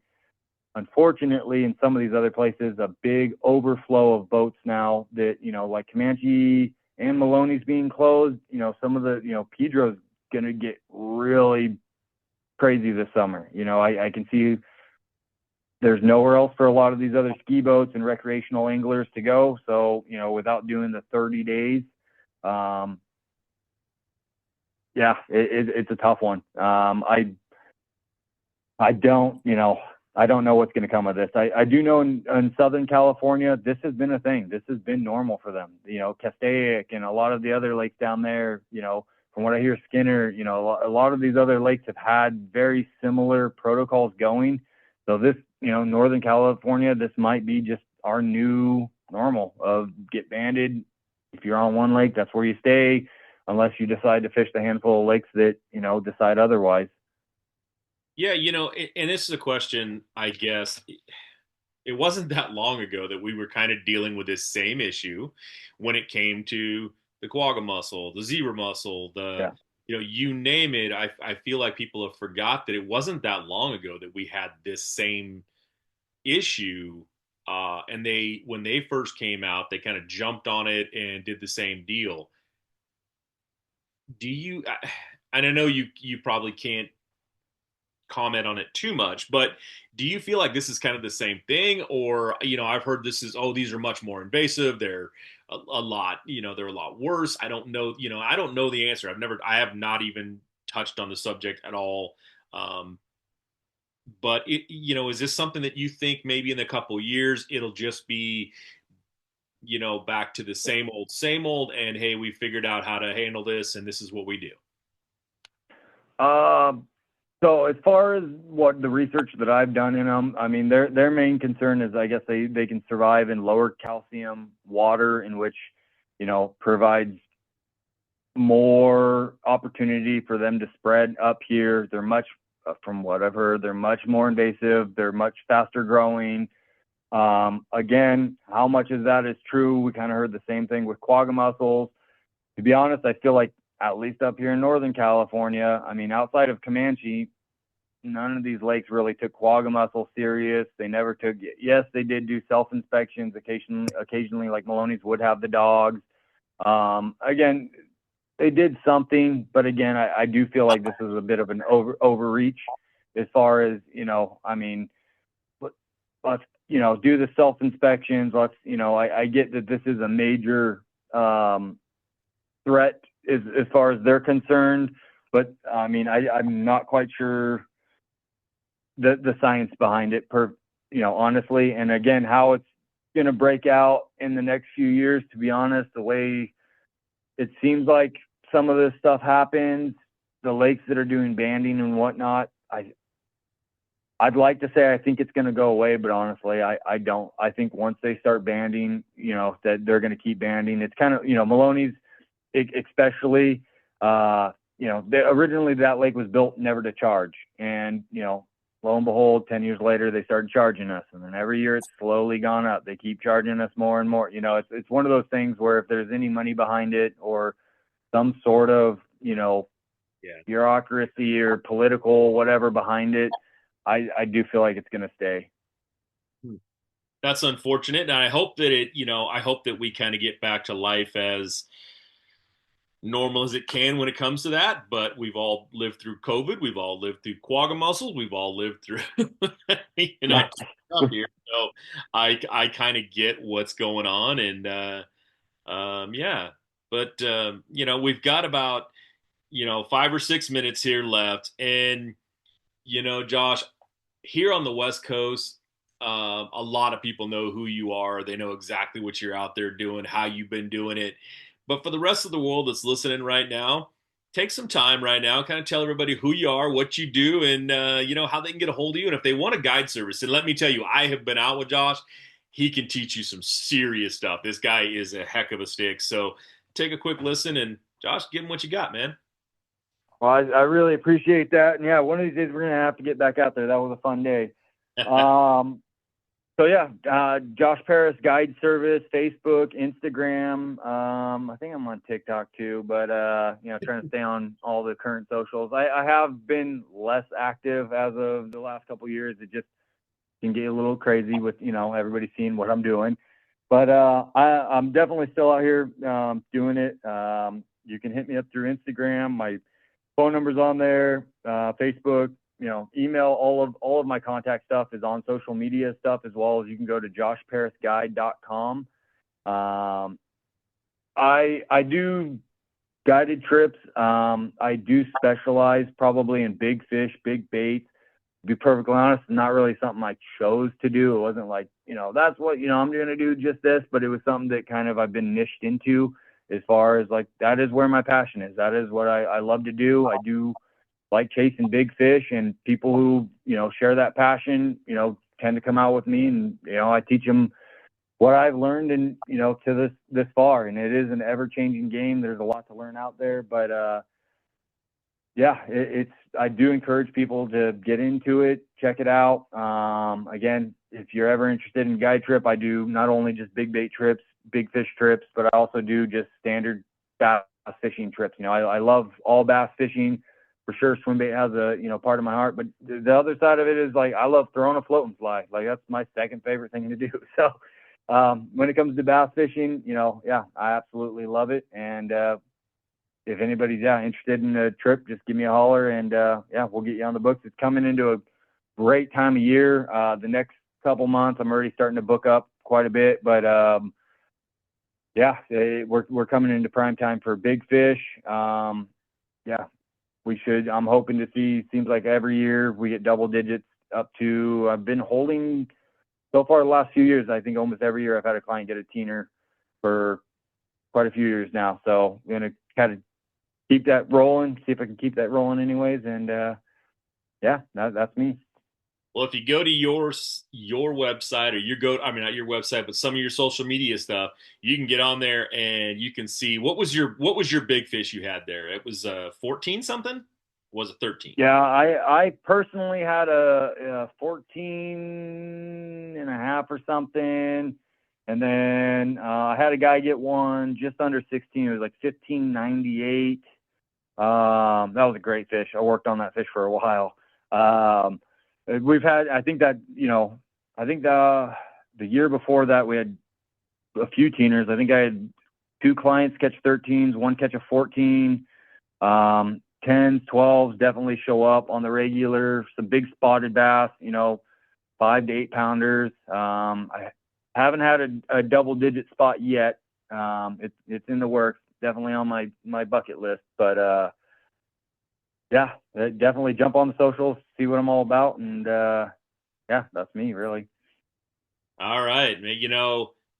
unfortunately, in some of these other places, a big overflow of boats now that, like Comanche and Maloney's being closed, some of the, Pedro's going to get really crazy this summer. I can see there's nowhere else for a lot of these other ski boats and recreational anglers to go. So, without doing the 30 days, it's a tough one. I don't know what's going to come of this. I do know in Southern California, this has been a thing. This has been normal for them. Castaic and a lot of the other lakes down there, from what I hear, Skinner, a lot of these other lakes have had very similar protocols going. So this, Northern California, this might be just our new normal of get banded. If you're on one lake, that's where you stay, unless you decide to fish the handful of lakes that, decide otherwise. Yeah, and this is a question, I guess. It wasn't that long ago that we were kind of dealing with this same issue when it came to the quagga mussel, the zebra mussel, you name it. I feel like people have forgot that it wasn't that long ago that we had this same issue. And when they first came out, they kind of jumped on it and did the same deal. And I know you probably can't comment on it too much, but do you feel like this is kind of the same thing? Or, I've heard these are much more invasive. They're a lot, they're a lot worse. I don't know, I don't know the answer. I have not even touched on the subject at all. But is this something that you think maybe in a couple of years, it'll just be, back to the same old, and hey, we figured out how to handle this and this is what we do? So as far as what the research that I've done in them, I mean, their main concern is, I guess they can survive in lower calcium water, in which, provides more opportunity for them to spread up here. They're much, from what I've heard, they're much more invasive. They're much faster growing. Again, how much of that is true? We kind of heard the same thing with quagga mussels. To be honest, I feel like, at least up here in Northern California, I mean, outside of Comanche, none of these lakes really took quagga mussel serious. They never took, yes, they did do self-inspections occasionally, like Maloney's would have the dogs. Again, they did something, but again, I do feel like this is a bit of an overreach as far as, I mean, let's, do the self-inspections. Let's, I get that this is a major threat as far as they're concerned, but I mean, I'm not quite sure the science behind it, honestly. And again, how it's going to break out in the next few years, to be honest, the way it seems like some of this stuff happens, the lakes that are doing banding and whatnot, I'd like to say I think it's going to go away, but honestly, I don't. I think once they start banding, that they're going to keep banding. It's kind of, Maloney's, especially, originally that lake was built never to charge. And, lo and behold, 10 years later, they started charging us. And then every year it's slowly gone up. They keep charging us more and more. It's one of those things where if there's any money behind it or some sort of, bureaucracy or political whatever behind it, I do feel like it's going to stay. That's unfortunate. And I hope that we kind of get back to life as normal as it can when it comes to that. But we've all lived through COVID. We've all lived through quagga mussels. We've all lived through, stuff here. So I kind of get what's going on. And, but, we've got about, 5 or 6 minutes here left. And, Josh, here on the West Coast, a lot of people know who you are. They know exactly what you're out there doing, how you've been doing it. But for the rest of the world that's listening right now, take some time right now, kind of tell everybody who you are, what you do, and, how they can get a hold of you. And if they want a guide service, and let me tell you, I have been out with Josh. He can teach you some serious stuff. This guy is a heck of a stick. So take a quick listen, and Josh, give him what you got, man. Well, I really appreciate that. And yeah, one of these days we're going to have to get back out there. That was a fun day. So yeah, Josh Parris Guide Service, Facebook, Instagram. I think I'm on TikTok too, but trying to stay on all the current socials. I have been less active as of the last couple of years. It just, can get a little crazy with, everybody seeing what I'm doing. But I'm definitely still out here doing it. You can hit me up through Instagram. My phone number's on there, Facebook, email. All of my contact stuff is on social media stuff, as well as you can go to joshparrisguide.com. I do guided trips. I do specialize probably in big fish, big baits. To be perfectly honest, not really something I chose to do. It wasn't like, that's what, I'm going to do just this, but it was something that kind of I've been niched into, as far as like, that is where my passion is. That is what I love to do. I do like chasing big fish, and people who, share that passion, tend to come out with me, and, I teach them what I've learned, and, to this far. And it is an ever changing game. There's a lot to learn out there, but, yeah, I do encourage people to get into it, check it out. Again, if you're ever interested in guide trip, I do not only just big bait trips, big fish trips, but I also do just standard bass fishing trips. I love all bass fishing for sure. Swimbait has a, part of my heart, but the other side of it is like, I love throwing a floating fly. Like, that's my second favorite thing to do. So, when it comes to bass fishing, yeah, I absolutely love it. And, if anybody's interested in a trip, just give me a holler, and yeah, we'll get you on the books. It's coming into a great time of year. The next couple months, I'm already starting to book up quite a bit, but yeah, we're coming into prime time for big fish. Yeah, we should. I'm hoping to see. Seems like every year we get double digits up to. I've been holding so far the last few years. I think almost every year I've had a client get a teener for quite a few years now. So I'm gonna kind of keep that rolling, see if I can keep that rolling anyways. And yeah, that's me. Well, if you go to your website, or not your website, but some of your social media stuff, you can get on there and you can see what was your big fish you had there. It was 14 something? Was it 13? Yeah, I personally had a 14 and a half or something. And then I had a guy get one just under 16. It was like 1598. That was a great fish. I worked on that fish for a while. We've had, I think the year before that we had a few teeners. I think I had 2 clients catch 13s, one catch a 14, 10s, 12s definitely show up on the regular, some big spotted bass, 5 to 8 pounders. I haven't had a double digit spot yet. It's in the works, definitely on my bucket list, but, yeah, definitely jump on the socials, see what I'm all about. And, yeah, that's me really. All right, man.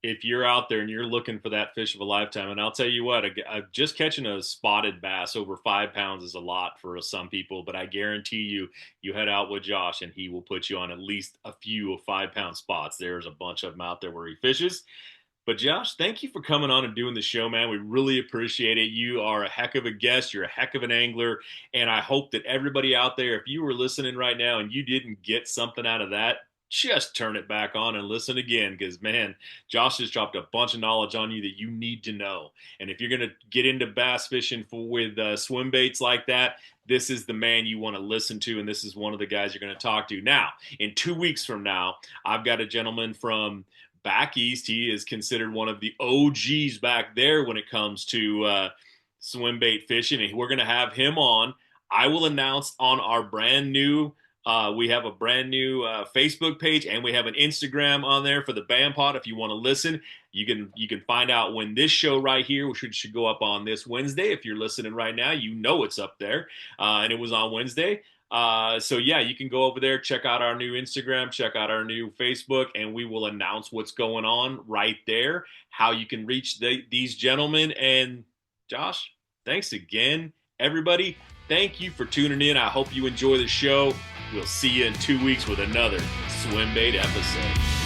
If you're out there and you're looking for that fish of a lifetime, and I'll tell you what, just catching a spotted bass over 5 pounds is a lot for some people, but I guarantee you head out with Josh and he will put you on at least a few of 5-pound spots. There's a bunch of them out there where he fishes. But Josh, thank you for coming on and doing the show, man. We really appreciate it. You are a heck of a guest. You're a heck of an angler. And I hope that everybody out there, if you were listening right now and you didn't get something out of that, just turn it back on and listen again, because, man, Josh has dropped a bunch of knowledge on you that you need to know. And if you're going to get into bass fishing with swim baits like that, this is the man you want to listen to, and this is one of the guys you're going to talk to. Now, in 2 weeks from now, I've got a gentleman from back east. He is considered one of the OGs back there when it comes to swim bait fishing, and we're going to have him on. I will announce on our brand new we have a brand new Facebook page, and we have an Instagram on there for the Bam Pod. If you want to listen, you can find out when this show right here, which should go up on this Wednesday. If you're listening right now, it's up there, and it was on Wednesday. So yeah, you can go over there, check out our new Instagram, check out our new Facebook, and we will announce what's going on right there, how you can reach these gentlemen. And Josh, thanks again, everybody. Thank you for tuning in. I hope you enjoy the show. We'll see you in 2 weeks with another Swim Bait episode.